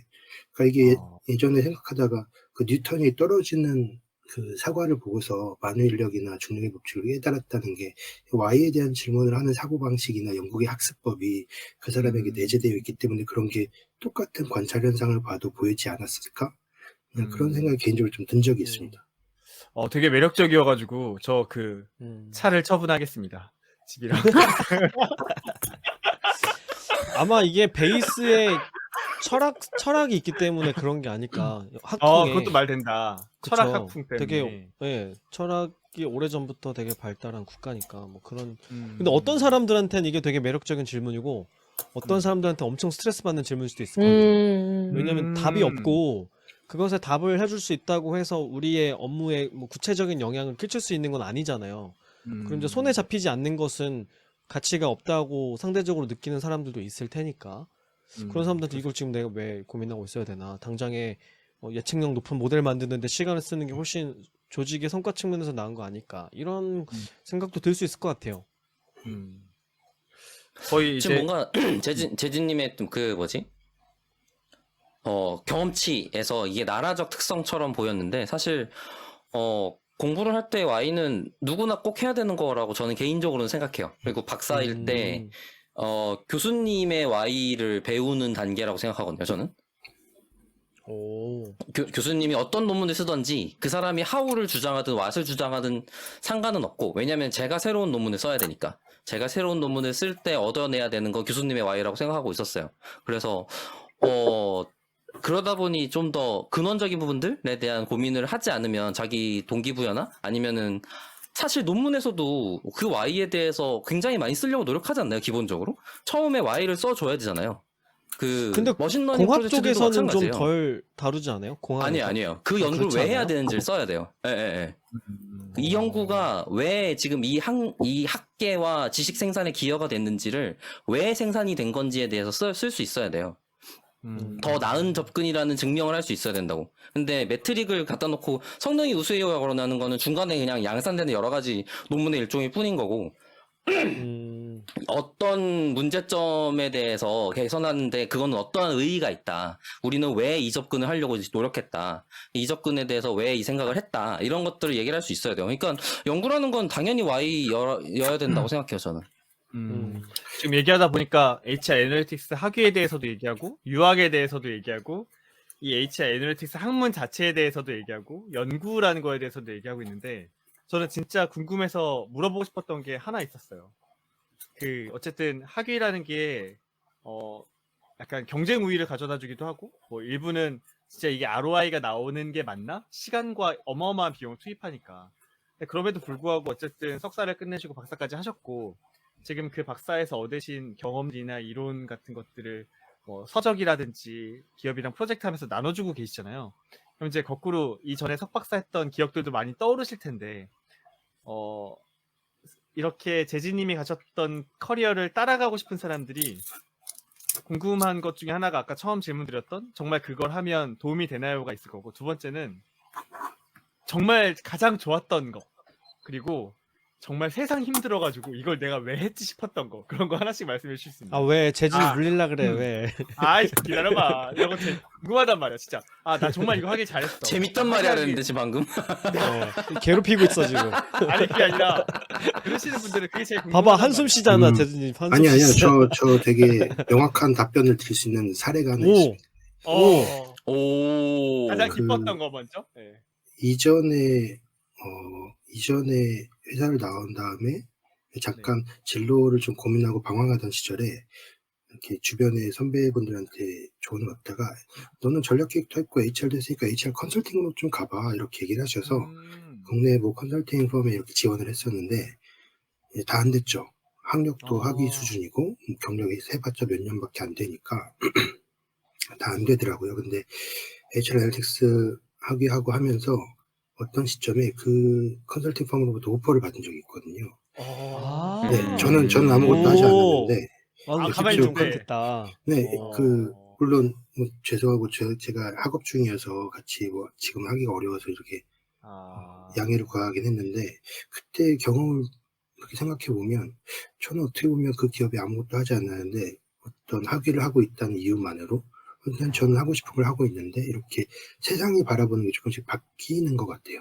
그러니까 이게 예전에 생각하다가 그 뉴턴이 떨어지는 그 사과를 보고서 만유인력이나 중력의 법칙을 깨달았다는 게 Y에 대한 질문을 하는 사고방식이나 영국의 학습법이 그 사람에게 내재되어 있기 때문에 그런 게 똑같은 관찰 현상을 봐도 보이지 않았을까? 그런 생각이 개인적으로 좀 든 적이 있습니다. 되게 매력적이어가지고 저 그 차를 처분하겠습니다. 집이랑. 아마 이게 베이스에 철학이 있기 때문에 그런 게 아닐까. 학풍에. 그것도 말 된다. 그쵸. 철학 학풍 때문에. 되게 철학이 오래전부터 되게 발달한 국가니까 뭐 그런. 근데 어떤 사람들한테는 이게 되게 매력적인 질문이고 어떤 사람들한테 엄청 스트레스 받는 질문일 수도 있을 거예요. 왜냐면 답이 없고 그것에 답을 해줄 수 있다고 해서 우리의 업무에 뭐 구체적인 영향을 끼칠 수 있는 건 아니잖아요. 그럼 이제 손에 잡히지 않는 것은 가치가 없다고 상대적으로 느끼는 사람들도 있을 테니까 그런 사람들한테 이걸 지금 내가 왜 고민하고 있어야 되나. 당장에 예측력 높은 모델 만드는데 시간을 쓰는 게 훨씬 조직의 성과 측면에서 나은 거 아닐까. 이런 생각도 들 수 있을 것 같아요. 거의 지금 이제 뭔가 재진님의 좀 그 뭐지? 경험치에서 이게 나라적 특성처럼 보였는데 사실 공부를 할 때 Y는 누구나 꼭 해야 되는 거라고 저는 개인적으로는 생각해요. 그리고 박사일 때 교수님의 Y를 배우는 단계라고 생각하거든요. 저는. 교수님이 어떤 논문을 쓰던지 그 사람이 how를 주장하든 what을 주장하든 상관은 없고, 왜냐면 제가 새로운 논문을 써야 되니까. 제가 새로운 논문을 쓸 때 얻어내야 되는 거 교수님의 Y라고 생각하고 있었어요. 그래서 그러다 보니 좀 더 근원적인 부분들에 대한 고민을 하지 않으면 자기 동기부여나 아니면은 사실 논문에서도 그 Y에 대해서 굉장히 많이 쓰려고 노력하지 않나요? 기본적으로 처음에 Y를 써줘야 되잖아요. 근데 머신러닝 공학 프로젝트들도 쪽에서는 좀 마찬가지예요. 덜 다루지 않아요? 공학에서? 아니에요. 그 연구를 그렇지 왜 해야 않아요? 되는지를 써야 돼요. 예. 이 연구가 왜 지금 이 학계와 지식 생산에 기여가 됐는지를 왜 생산이 된 건지에 대해서 쓸 수 있어야 돼요. 더 나은 접근이라는 증명을 할 수 있어야 된다고. 근데 매트릭을 갖다 놓고 성능이 우수해요라고 하는 거는 중간에 그냥 양산되는 여러 가지 논문의 일종일 뿐인 거고, 어떤 문제점에 대해서 개선하는데 그거는 어떠한 의의가 있다. 우리는 왜 이 접근을 하려고 노력했다. 이 접근에 대해서 왜 이 생각을 했다. 이런 것들을 얘기를 할 수 있어야 돼요. 그러니까 연구라는 건 당연히 Y여야 된다고 생각해요, 저는. 지금 얘기하다 보니까 HR 애널리틱스 학위에 대해서도 얘기하고 유학에 대해서도 얘기하고 이 HR 애널리틱스 학문 자체에 대해서도 얘기하고 연구라는 거에 대해서도 얘기하고 있는데, 저는 진짜 궁금해서 물어보고 싶었던 게 하나 있었어요. 어쨌든 학위라는 게 약간 경쟁 우위를 가져다 주기도 하고, 뭐 일부는 진짜 이게 ROI가 나오는 게 맞나? 시간과 어마어마한 비용을 투입하니까. 근데 그럼에도 불구하고 어쨌든 석사를 끝내시고 박사까지 하셨고, 지금 그 박사에서 얻으신 경험이나 이론 같은 것들을 뭐 서적이라든지 기업이랑 프로젝트 하면서 나눠주고 계시잖아요. 그럼 이제 거꾸로 이전에 석박사 했던 기억들도 많이 떠오르실 텐데 이렇게 재진님이 가졌던 커리어를 따라가고 싶은 사람들이 궁금한 것 중에 하나가 아까 처음 질문 드렸던 정말 그걸 하면 도움이 되나요가 있을 거고, 두 번째는 정말 가장 좋았던 거, 그리고 정말 세상 힘들어가지고 이걸 내가 왜 했지 싶었던 거, 그런 거 하나씩 말씀해 주실 수 있나요? 아 왜 재진이 아, 물릴라 그래 왜? 아이 기다려봐, 이런 거 제일 궁금하단 말이야 진짜. 아 나 정말 이거 하길 잘했어. 재밌단 말이 하려는데 지금 방금. 괴롭히고 있어 지금. 아니 그게 아니라 그러시는 분들은 그게 제일 궁금하단 봐봐 한숨 말이야. 쉬잖아 재진이. 한숨 아니야. 쉬잖아. 저 되게 명확한 답변을 드릴 수 있는 사례가 하나 오. 있습니다. 오. 가장 그- 기뻤던 거 먼저. 네. 이전에 회사를 나온 다음에 잠깐 진로를 좀 고민하고 방황하던 시절에 이렇게 주변의 선배분들한테 조언을 얻다가 너는 전략 기획도 했고 HR도 했으니까 HR 컨설팅으로 좀 가봐 이렇게 얘기를 하셔서 국내 뭐 컨설팅 펌에 이렇게 지원을 했었는데 다 안 됐죠. 학력도 학위 수준이고 경력이 세봤자 몇 년밖에 안 되니까 다 안 되더라고요. 근데 HR 애널리틱스 학위하고 하면서 어떤 시점에 그 컨설팅 펌으로부터 오퍼를 받은 적이 있거든요. 아. 네, 저는 아무것도 하지 오. 않았는데 가만히 좀 있는데. 됐다. 네, 어. 물론 뭐 죄송하고 제가 학업 중이어서 같이 뭐 지금 하기가 어려워서 이렇게 양해를 구하긴 했는데 그때 경험을 그렇게 생각해 보면 저는 어떻게 보면 그 기업에 아무것도 하지 않았는데 어떤 학위를 하고 있다는 이유만으로 그냥 저는 하고 싶은 걸 하고 있는데 이렇게 세상이 바라보는 게 조금씩 바뀌는 것 같아요.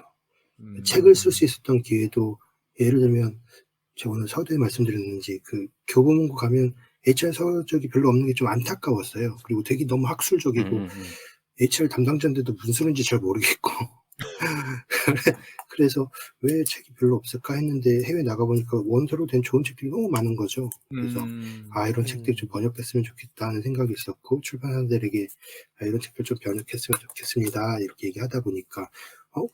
책을 쓸 수 있었던 기회도 예를 들면 제가 오늘 서두에 말씀드렸는지 그 교보문고 가면 HR 서적이 별로 없는 게 좀 안타까웠어요. 그리고 되게 너무 학술적이고 HR 담당자인데도 무슨 소리인지 잘 모르겠고 그래서 왜 책이 별로 없을까 했는데 해외 나가보니까 원서로 된 좋은 책들이 너무 많은 거죠. 그래서 이런 책들이 좀 번역됐으면 좋겠다 하는 생각이 있었고 출판사들에게 이런 책들 좀 번역했으면 좋겠습니다 이렇게 얘기하다 보니까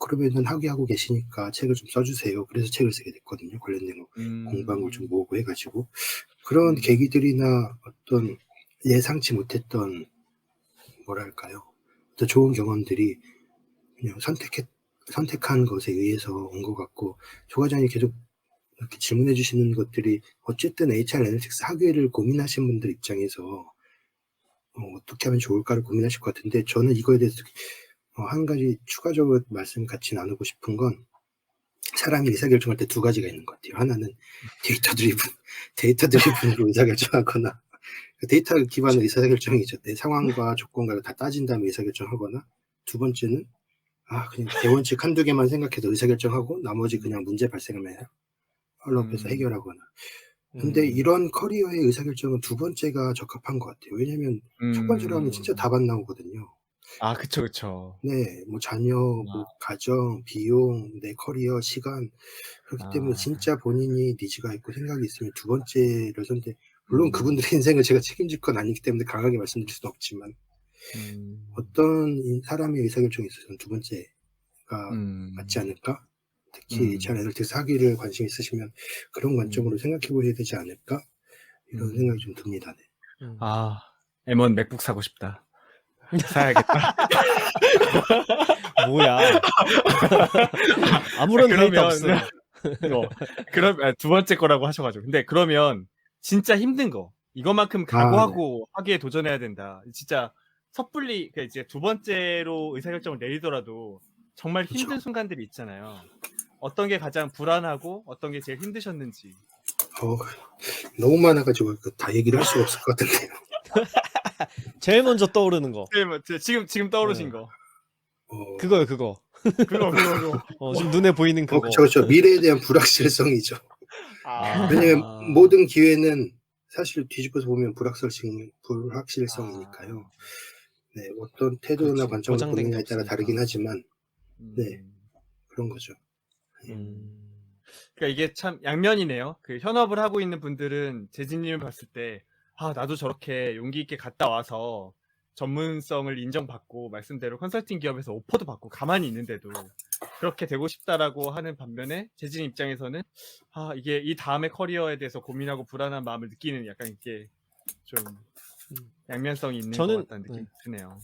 그러면은 학위하고 계시니까 책을 좀 써주세요. 그래서 책을 쓰게 됐거든요. 관련된 거 공부한 걸 좀 모으고 해가지고 그런 계기들이나 어떤 예상치 못했던 뭐랄까요 더 좋은 경험들이 그냥 선택한 것에 의해서 온 것 같고 조 과장이 계속 이렇게 질문해 주시는 것들이 어쨌든 HR 애널리틱스 학위를 고민하신 분들 입장에서 어떻게 하면 좋을까를 고민하실 것 같은데 저는 이거에 대해서 한 가지 추가적으로 말씀 같이 나누고 싶은 건 사람이 의사결정할 때 두 가지가 있는 것 같아요. 하나는 데이터 드리븐으로 의사결정하거나 데이터 기반의 의사결정이죠. 내 상황과 조건과 다 따진 다음에 의사결정하거나 두 번째는 그냥 대원칙 한두 개만 생각해서 의사결정하고 나머지 그냥 문제 발생하면 팔로업해서 해결하거나 근데 이런 커리어의 의사결정은 두 번째가 적합한 것 같아요. 왜냐면 첫 번째로 하면 진짜 답 안 나오거든요. 그쵸. 네, 뭐 자녀, 뭐 가정, 비용, 내 커리어, 시간 그렇기 때문에 진짜 본인이 니즈가 있고 생각이 있으면 두 번째를 물론 그분들의 인생을 제가 책임질 건 아니기 때문에 강하게 말씀드릴 수는 없지만 어떤 사람의 의사결정에 있어서는 두 번째가 맞지 않을까? 특히 HR 애널리틱스 학위를 관심 있으시면 그런 관점으로 생각해 보셔야 되지 않을까? 이런 생각이 좀 듭니다. 네. M1 맥북 사고 싶다. 사야겠다. 뭐야? 아무런 데이터 없어. 그럼 두 번째 거라고 하셔가지고. 근데 그러면 진짜 힘든 거 이것만큼 각오하고 하기에 도전해야 된다. 진짜 섣불리 이제 두 번째로 의사결정을 내리더라도 정말 힘든 순간들이 있잖아요. 어떤 게 가장 불안하고 어떤 게 제일 힘드셨는지. 너무 많아가지고 다 얘기를 할 수가 없을 것 같은데요. 제일 먼저 떠오르는 거. 지금 떠오르신 거. 그거요, 그거. 그거. 지금 눈에 보이는 그거. 그렇죠. 미래에 대한 불확실성이죠. 왜냐면 모든 기회는 사실 뒤집어서 보면 불확실성이니까요. 네, 어떤 태도나 그렇지. 관점을 보장된 게 보느냐에 따라 없으니까. 다르긴 하지만, 네, 그런 거죠. 그러니까 이게 참 양면이네요. 그 현업을 하고 있는 분들은 재진님을 봤을 때 나도 저렇게 용기 있게 갔다 와서 전문성을 인정받고 말씀대로 컨설팅 기업에서 오퍼도 받고 가만히 있는데도 그렇게 되고 싶다라고 하는 반면에 재진 입장에서는 이게 이 다음의 커리어에 대해서 고민하고 불안한 마음을 느끼는 약간 이게 좀 양면성이 있는 것 같다는 느낌이 드네요.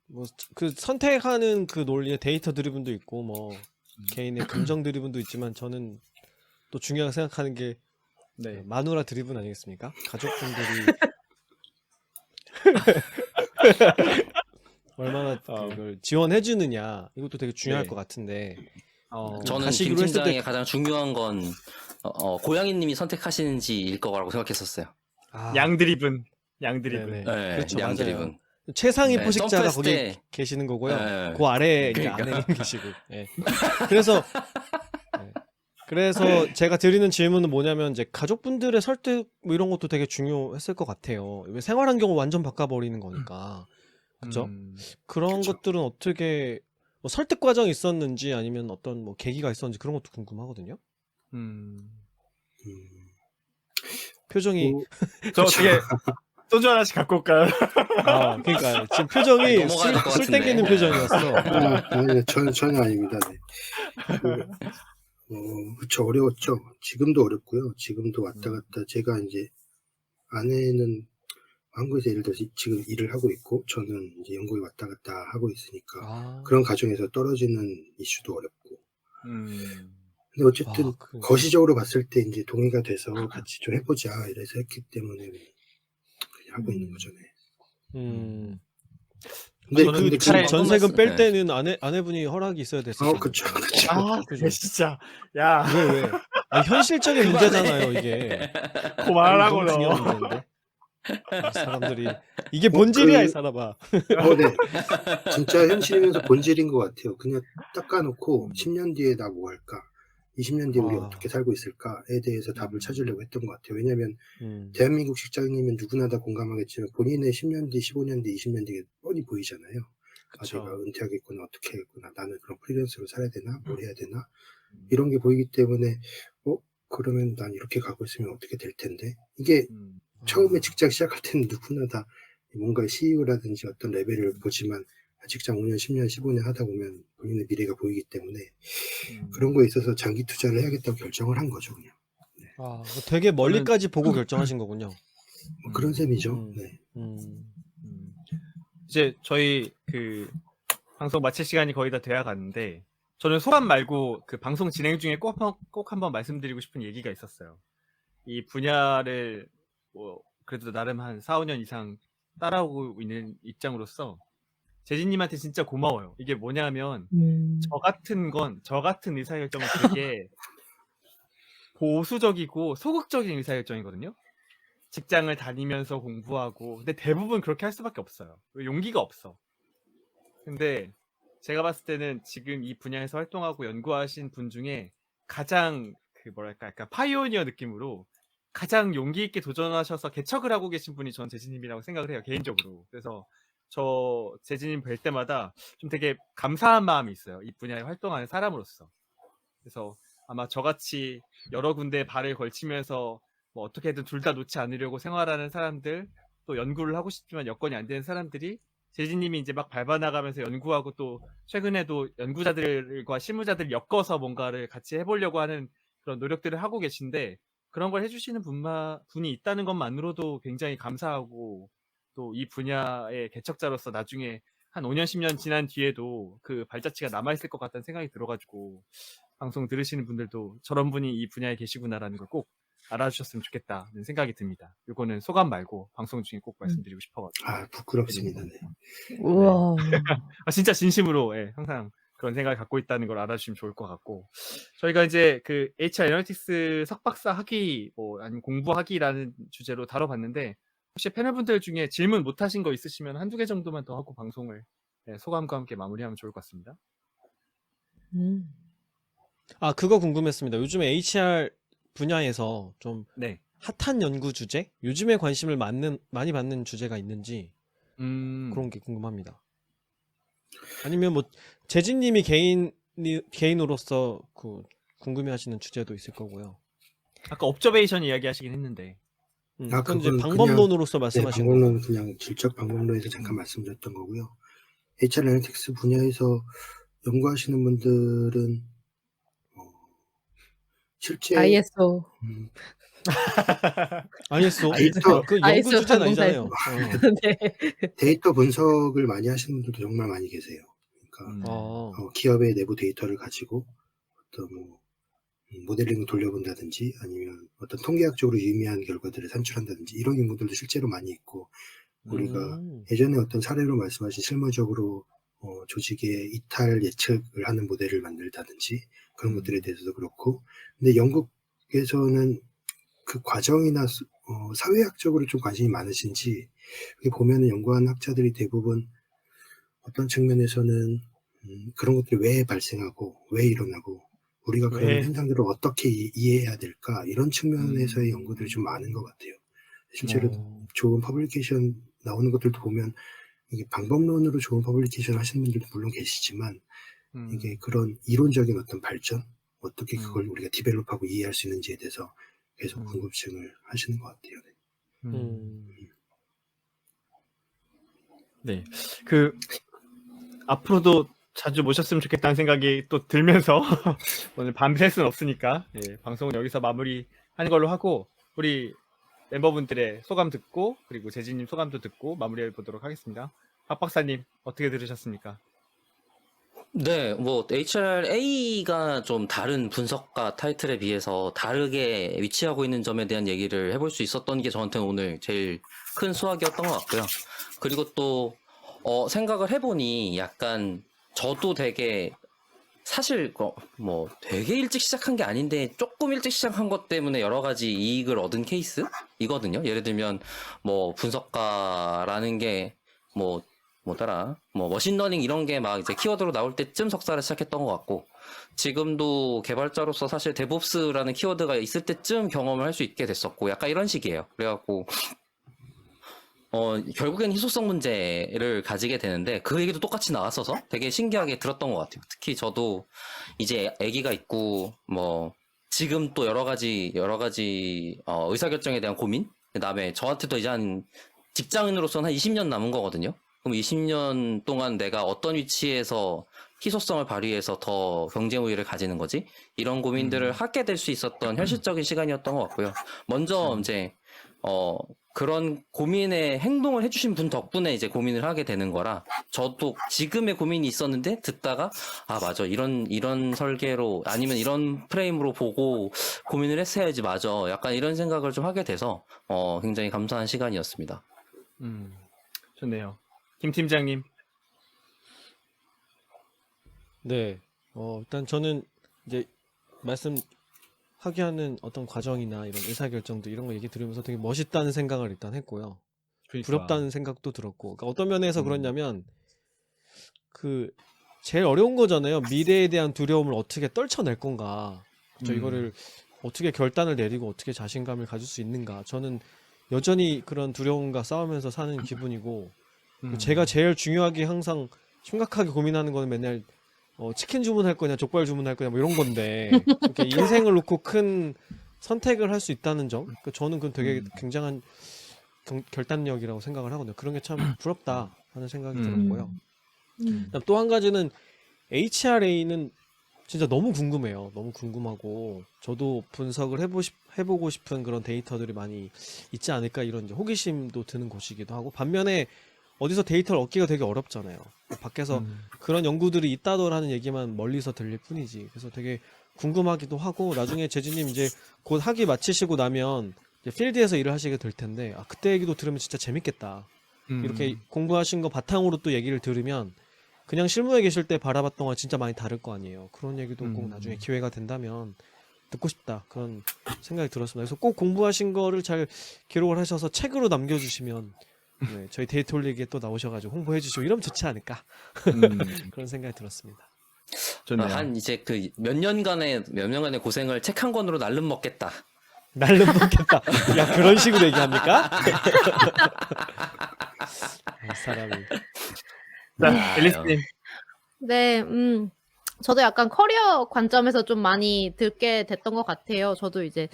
뭐 그 선택하는 그 논리의 데이터 드리븐도 있고 뭐 개인의 감정 드리븐도 있지만 저는 또 중요하게 생각하는 게 네. 마누라 드리븐 아니겠습니까? 가족분들이 얼마나 그걸 지원해 주느냐 이것도 되게 중요할 네. 것 같은데 저는 김 가시기로 했을 때 팀장의 가장 중요한 건 고양이님이 선택하시는지일 거라고 생각했었어요. 양 드리븐. 양 드리븐. 네네. 네, 그렇죠, 양 맞아요. 드리븐. 최상위 네, 포식자가 점프했을 거기 때- 계시는 거고요. 네. 그 아래에 이제 그러니까. 아내님 계시고. 예. 그래서 그래서 제가 드리는 질문은 뭐냐면 이제 가족분들의 설득 뭐 이런 것도 되게 중요했을 것 같아요. 왜 생활 환경을 완전 바꿔버리는 거니까. 그죠? 그런 그쵸. 것들은 어떻게 뭐 설득 과정이 있었는지 아니면 어떤 뭐 계기가 있었는지 그런 것도 궁금하거든요. 표정이 뭐, 저 어떻게 소주 하나씩 갖고 올까요? 그러니까 지금 표정이 넘어가야 될것 술 같은데. 땡기는 표정이었어. 아니, 전혀 아닙니다. 네. 그쵸, 어려웠죠. 지금도 어렵고요. 지금도 왔다 갔다. 제가 이제, 아내는 한국에서 예를 들어서 지금 일을 하고 있고, 저는 이제 영국에 왔다 갔다 하고 있으니까, 그런 가정에서 떨어지는 이슈도 어렵고. 근데 어쨌든, 거시적으로 봤을 때 이제 동의가 돼서 같이 좀 해보자, 이래서 했기 때문에, 그냥 하고 있는 거죠. 네. 근데 저는 그 차라리 전세금 뺄 네. 때는 아내분이 허락이 있어야 됐었어요. 그쵸. 그게 진짜. 야, 왜? 현실적인 문제잖아요, 이게. 그만하라고 너무 중요한 너. 문제인데. 사람들이 이게 본질이야, 이 사람아. 네. 진짜 현실이면서 본질인 것 같아요. 그냥 닦아놓고 10년 뒤에 나 뭐 할까? 20년 뒤에 우리 어떻게 살고 있을까에 대해서 답을 찾으려고 했던 것 같아요. 왜냐하면 대한민국 직장인이면 누구나 다 공감하겠지만 본인의 10년 뒤, 15년 뒤, 20년 뒤에 뻔히 보이잖아요. 그쵸. 내가 은퇴하겠구나, 어떻게 하겠구나, 나는 그런 프리랜서로 살아야 되나, 뭘 해야 되나, 이런 게 보이기 때문에 그러면 난 이렇게 가고 있으면 어떻게 될 텐데. 이게 처음에 직장 시작할 때는 누구나 다 뭔가 CEO라든지 어떤 레벨을 보지만 직장 5년, 10년, 15년 하다 보면 본인의 미래가 보이기 때문에 그런 거에 있어서 장기 투자를 해야겠다고 결정을 한 거죠, 그냥. 되게 멀리까지 보고 결정하신 거군요. 뭐 그런 셈이죠. 네. 이제 저희 그 방송 마칠 시간이 거의 다 돼야 가는데 저는 소감 말고 그 방송 진행 중에 꼭 한번 말씀드리고 싶은 얘기가 있었어요. 이 분야를 뭐 그래도 나름 한 4, 5년 이상 따라오고 있는 입장으로서 재진님한테 진짜 고마워요. 이게 뭐냐면 저 같은 의사결정은 되게 보수적이고 소극적인 의사결정이거든요. 직장을 다니면서 공부하고 근데 대부분 그렇게 할 수밖에 없어요. 용기가 없어. 근데 제가 봤을 때는 지금 이 분야에서 활동하고 연구하신 분 중에 가장 그 뭐랄까 약간 파이오니어 느낌으로 가장 용기 있게 도전하셔서 개척을 하고 계신 분이 전 재진님이라고 생각을 해요, 개인적으로. 그래서 저 재진님 뵐 때마다 좀 되게 감사한 마음이 있어요, 이 분야에 활동하는 사람으로서. 그래서 아마 저같이 여러 군데에 발을 걸치면서 뭐 어떻게든 둘 다 놓지 않으려고 생활하는 사람들, 또 연구를 하고 싶지만 여건이 안 되는 사람들이 재진님이 이제 막 밟아나가면서 연구하고 또 최근에도 연구자들과 실무자들을 엮어서 뭔가를 같이 해보려고 하는 그런 노력들을 하고 계신데 그런 걸 해주시는 분이 있다는 것만으로도 굉장히 감사하고 또 이 분야의 개척자로서 나중에 한 5년, 10년 지난 뒤에도 그 발자취가 남아있을 것 같다는 생각이 들어가지고 방송 들으시는 분들도 저런 분이 이 분야에 계시구나라는 걸 꼭 알아주셨으면 좋겠다는 생각이 듭니다. 이거는 소감 말고 방송 중에 꼭 말씀드리고 싶어가지고. 부끄럽습니다. 네. 우와. 진짜 진심으로 항상 그런 생각을 갖고 있다는 걸 알아주시면 좋을 것 같고 저희가 이제 그 HR 애널리틱스 석박사 학위 아니면 공부학위라는 주제로 다뤄봤는데 혹시 패널분들 중에 질문 못 하신 거 있으시면 한두 개 정도만 더 하고 방송을 소감과 함께 마무리하면 좋을 것 같습니다. 그거 궁금했습니다. 요즘에 HR 분야에서 좀 네. 핫한 연구 주제? 요즘에 관심을 많이 받는 주제가 있는지 그런 게 궁금합니다. 아니면 뭐 재진님이 개인으로서 그 궁금해하시는 주제도 있을 거고요. 아까 옵저베이션 이야기 하시긴 했는데. 그건 이제 방법론으로서 말씀하시는 거예요. 방법론 그냥 질적 방법론에서 잠깐 말씀드렸던 거고요. HR 애널리틱스 분야에서 연구하시는 분들은 실제 ISO. ISO? 데이터 그 연구 ISO 주제는 항공사에서. 아니잖아요. 네. 데이터 분석을 많이 하시는 분들도 정말 많이 계세요. 그러니까 기업의 내부 데이터를 가지고 어떤 뭐 모델링을 돌려본다든지 아니면 어떤 통계학적으로 유의미한 결과들을 산출한다든지 이런 연구들도 실제로 많이 있고 우리가 예전에 어떤 사례로 말씀하신 실무적으로 조직의 이탈 예측을 하는 모델을 만들다든지 그런 것들에 대해서도 그렇고 근데 영국에서는 그 과정이나 사회학적으로 좀 관심이 많으신지 여기 보면은 연구한 학자들이 대부분 어떤 측면에서는 그런 것들이 왜 발생하고 왜 일어나고 우리가 그런 왜? 현상들을 어떻게 이해해야 될까 이런 측면에서의 연구들이 좀 많은 것 같아요. 실제로 좋은 퍼블리케이션 나오는 것들도 보면 이게 방법론으로 좋은 퍼블리케이션 하시는 분들도 물론 계시지만 이게 그런 이론적인 어떤 발전 어떻게 그걸 우리가 디벨롭하고 이해할 수 있는지에 대해서 계속 궁금증을 하시는 것 같아요. 네. 그 앞으로도 자주 모셨으면 좋겠다는 생각이 또 들면서 오늘 밤샐 순 없으니까 예, 방송은 여기서 마무리하는 걸로 하고 우리 멤버분들의 소감 듣고 그리고 재진님 소감도 듣고 마무리해 보도록 하겠습니다. 박 박사님 어떻게 들으셨습니까? 네, 뭐 HRA가 좀 다른 분석가 타이틀에 비해서 다르게 위치하고 있는 점에 대한 얘기를 해볼 수 있었던 게 저한테는 오늘 제일 큰 수확이었던 것 같고요. 그리고 또 생각을 해보니 약간 저도 되게 사실 뭐 되게 일찍 시작한 게 아닌데 조금 일찍 시작한 것 때문에 여러 가지 이익을 얻은 케이스이거든요. 예를 들면 뭐 분석가라는 게 뭐더라 뭐 머신러닝 이런 게 막 이제 키워드로 나올 때쯤 석사를 시작했던 것 같고 지금도 개발자로서 사실 데브옵스라는 키워드가 있을 때쯤 경험을 할 수 있게 됐었고 약간 이런 식이에요. 그래갖고 결국엔 희소성 문제를 가지게 되는데 그 얘기도 똑같이 나왔어서 되게 신기하게 들었던 것 같아요. 특히 저도 이제 아기가 있고 뭐 지금 또 여러 가지 의사결정에 대한 고민 그다음에 저한테도 이제 한 직장인으로서는 한 20년 남은 거거든요. 그럼 20년 동안 내가 어떤 위치에서 희소성을 발휘해서 더 경쟁 우위를 가지는 거지? 이런 고민들을 하게 될 수 있었던 현실적인 시간이었던 것 같고요. 먼저 이제 그런 고민에 행동을 해주신 분 덕분에 이제 고민을 하게 되는 거라 저도 지금의 고민이 있었는데 듣다가 아 맞아 이런 설계로 아니면 이런 프레임으로 보고 고민을 했어야지 맞아 약간 이런 생각을 좀 하게 돼서 굉장히 감사한 시간이었습니다. 좋네요. 김 팀장님. 네. 일단 저는 이제 말씀하게 하는 어떤 과정이나 이런 의사결정도 이런 거 얘기 들으면서 되게 멋있다는 생각을 일단 했고요. 그러니까. 부럽다는 생각도 들었고. 그러니까 어떤 면에서 그러냐면 그 제일 어려운 거잖아요. 미래에 대한 두려움을 어떻게 떨쳐낼 건가. 그렇죠? 이거를 어떻게 결단을 내리고 어떻게 자신감을 가질 수 있는가. 저는 여전히 그런 두려움과 싸우면서 사는 기분이고 제가 제일 중요하게 항상 심각하게 고민하는 거는 맨날 치킨 주문할 거냐 족발 주문할 거냐 뭐 이런 건데 이렇게 인생을 놓고 큰 선택을 할 수 있다는 점 저는 그건 되게 굉장한 결단력이라고 생각을 하거든요. 그런 게 참 부럽다 하는 생각이 들었고요. 또 한 가지는 HRA는 진짜 너무 궁금해요. 너무 궁금하고 저도 분석을 해보고 싶은 그런 데이터들이 많이 있지 않을까 이런 이제 호기심도 드는 곳이기도 하고 반면에 어디서 데이터를 얻기가 되게 어렵잖아요. 밖에서 그런 연구들이 있다더라는 얘기만 멀리서 들릴 뿐이지. 그래서 되게 궁금하기도 하고 나중에 재진님 이제 곧 학위 마치시고 나면 이제 필드에서 일을 하시게 될 텐데 그때 얘기도 들으면 진짜 재밌겠다. 이렇게 공부하신 거 바탕으로 또 얘기를 들으면 그냥 실무에 계실 때 바라봤던 건 진짜 많이 다를 거 아니에요. 그런 얘기도 꼭 나중에 기회가 된다면 듣고 싶다 그런 생각이 들었습니다. 그래서 꼭 공부하신 거를 잘 기록을 하셔서 책으로 남겨주시면 네, 저희 데이터 올리기에 또 나오셔가지고 홍보해 주시고 이러면 좋지 않을까 그런 생각이 들었습니다. 좋네요. 한 이제 그 몇 년간의 고생을 책 한 권으로 날름 먹겠다. 날름 먹겠다. 야 그런 식으로 얘기합니까? 이 사람이. 자, 앨리스님. 네, 저도 약간 커리어 관점에서 좀 많이 듣게 됐던 것 같아요. 저도 이제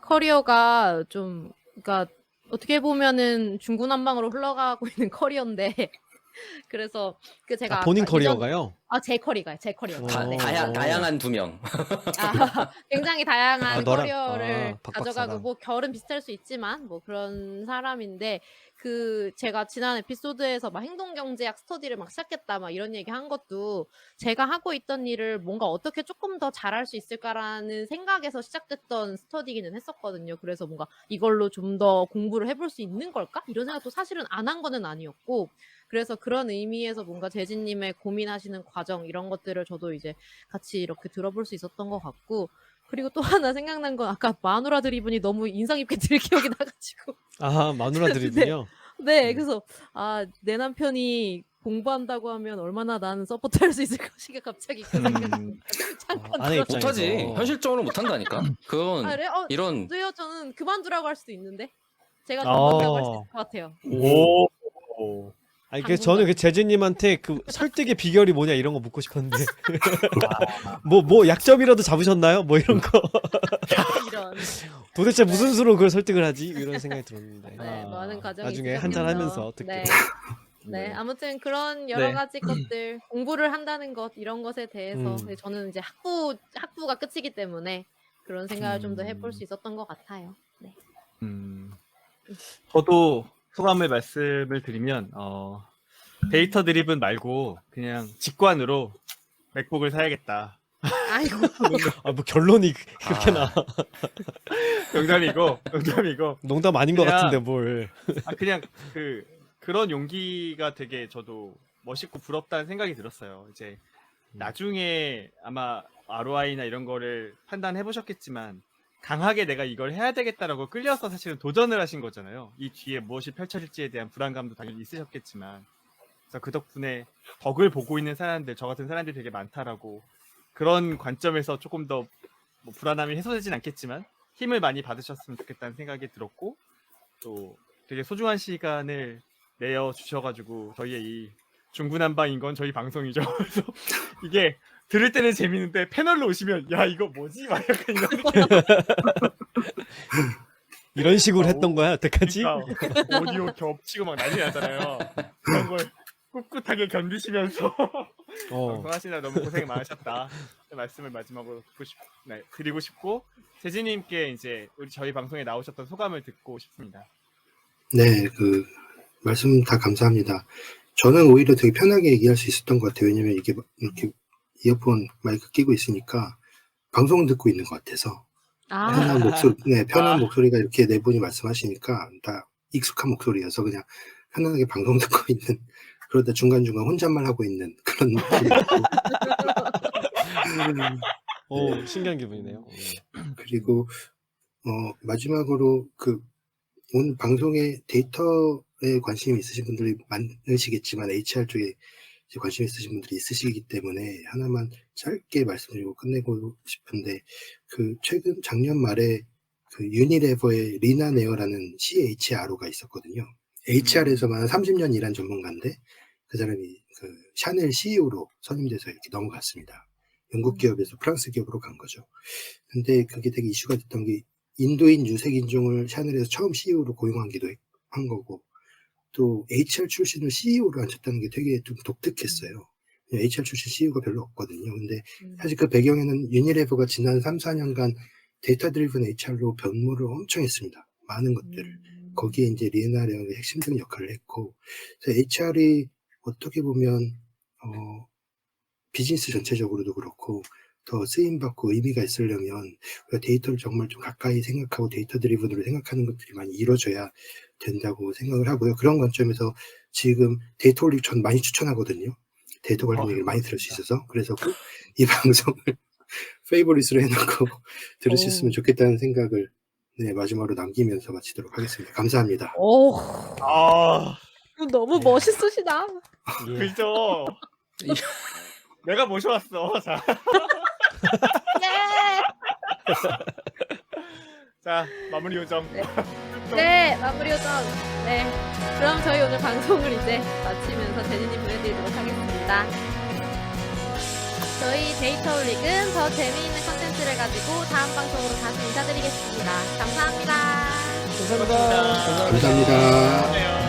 커리어가 좀, 그러니까 어떻게 보면은 중구난방으로 흘러가고 있는 커리어인데, 그래서 제가 본인 아까 커리어가요? 제커리가요. 제커리요. 다, 네. 다양한 2명. 굉장히 다양한 너랑 커리어를 박 가져가고 박사랑. 뭐 결은 비슷할 수 있지만 뭐 그런 사람인데 그 제가 지난 에피소드에서 막 행동경제학 스터디를 막 시작했다 막 이런 얘기 한 것도 제가 하고 있던 일을 뭔가 어떻게 조금 더 잘할 수 있을까라는 생각에서 시작됐던 스터디기는 했었거든요. 그래서 뭔가 이걸로 좀 더 공부를 해볼 수 있는 걸까? 이런 생각도 사실은 안 한 거는 아니었고 그래서 그런 의미에서 뭔가 재진님의 고민하시는 과정 이런 것들을 저도 이제 같이 이렇게 들어볼 수 있었던 것 같고 그리고 또 하나 생각난 건 아까 마누라 드리븐이 너무 인상 깊게 들 기억이 나가지고 마누라 드리븐이요? 네 그래서 내 남편이 공부한다고 하면 얼마나 나는 서포트할 수 있을 것인가 갑자기 그 생각이 잠깐 아내 들었어요. 입장에서. 못하지. 현실적으로 못한다니까. 그건 그래요? 이런 저요 저는 그만두라고 할 수도 있는데 제가 아. 전문가라고 할 수 있을 것 같아요. 오. 아니 그래서 저는 그 재진님한테 그 설득의 비결이 뭐냐 이런 거 묻고 싶었는데 뭐 약점이라도 잡으셨나요? 뭐 이런 거 이런 도대체 무슨 수로 그걸 설득을 하지? 이런 생각이 들었는데 많은 과정이 나중에 있으셨겠죠. 한잔 하면서 듣게 네. 네. 네, 아무튼 그런 여러 네. 가지 것들 공부를 한다는 것 이런 것에 대해서 음. 저는 이제 학부가 끝이기 때문에 그런 생각을 좀 더 해볼 수 있었던 것 같아요. 네. 저도 소감을 말씀을 드리면 데이터 드리븐 말고 그냥 직관으로 맥북을 사야겠다. 아이고 뭐 결론이 그렇게 나 농담이고 농담 아닌 것 그냥- 같은데 뭘 그냥 그런 용기가 되게 저도 멋있고 부럽다는 생각이 들었어요. 이제 나중에 아마 ROI나 이런 거를 판단해 보셨겠지만 강하게 내가 이걸 해야 되겠다라고 끌려서 사실은 도전을 하신 거잖아요. 이 뒤에 무엇이 펼쳐질지에 대한 불안감도 당연히 있으셨겠지만 그래서 그 덕분에 덕을 보고 있는 사람들, 저 같은 사람들이 되게 많다라고 그런 관점에서 조금 더 뭐 불안함이 해소되진 않겠지만 힘을 많이 받으셨으면 좋겠다는 생각이 들었고 또 되게 소중한 시간을 내어 주셔가지고 저희의 이 중구난방인 건 저희 방송이죠. 그래서 이게 들을 때는 재밌는데 패널로 오시면 야 이거 뭐지? 막 약간 이런 이런 식으로 했던 거야 여태까지? 그러니까 오디오 겹치고 막 난리 나잖아요. 그런 걸 꿋꿋하게 견디시면서 방송하시느라 너무 고생 많으셨다. 말씀을 마지막으로 드리고 싶고 재진님께 이제 저희 방송에 나오셨던 소감을 듣고 싶습니다. 네, 말씀 다 감사합니다. 저는 오히려 되게 편하게 얘기할 수 있었던 것 같아요. 왜냐면 이게 이렇게 이어폰 마이크 끼고 있으니까 방송 듣고 있는 것 같아서 편한 목소리가 이렇게 네 분이 말씀하시니까 다 익숙한 목소리여서 그냥 편안하게 방송 듣고 있는 그러다 중간중간 혼잣말 하고 있는 그런 느낌이고 신기한 기분이네요. 그리고 마지막으로 오늘 방송에 데이터에 관심이 있으신 분들이 많으시겠지만 HR 쪽에 관심 있으신 분들이 있으시기 때문에 하나만 짧게 말씀드리고 끝내고 싶은데 최근 작년 말에 유니레버의 리나 네어라는 CHRO가 있었거든요. HR에서만 30년 일한 전문가인데 그 사람이 샤넬 CEO로 선임돼서 이렇게 넘어갔습니다. 영국 기업에서 프랑스 기업으로 간 거죠. 근데 그게 되게 이슈가 됐던 게 인도인 유색인종을 샤넬에서 처음 CEO로 고용하기도 한 거고 또 HR 출신을 CEO로 앉혔다는 게 되게 좀 독특했어요. HR 출신 CEO가 별로 없거든요. 근데 사실 그 배경에는 유니레버가 지난 3, 4년간 데이터 드리븐 HR로 변모를 엄청 했습니다. 많은 것들을. 거기에 이제 리에나 레옹이 핵심적인 역할을 했고 그래서 HR이 어떻게 보면 비즈니스 전체적으로도 그렇고 더 쓰임받고 의미가 있으려면 우리가 데이터를 정말 좀 가까이 생각하고 데이터 드리븐으로 생각하는 것들이 많이 이루어져야 된다고 생각을 하고요. 그런 관점에서 지금 데이터 올릭 전 많이 추천하거든요. 데이터 관련 얘기를 많이 들을 수 있어서 그래서 꼭 이 방송을 페이보릿으로 해놓고 들으셨으면 좋겠다는 생각을 마지막으로 남기면서 마치도록 하겠습니다. 감사합니다. 너무 멋있으시다. 그죠? 내가 모셔왔어. 자, 예. 자 마무리 요정. 네, 마무리 요정. 네, 그럼 저희 오늘 방송을 이제 마치면서 재진님 보내드리도록 하겠습니다. 저희 데이터 올릭은 더 재미있는 컨텐츠를 가지고 다음 방송으로 다시 인사드리겠습니다. 감사합니다. 감사합니다. 감사합니다. 안녕.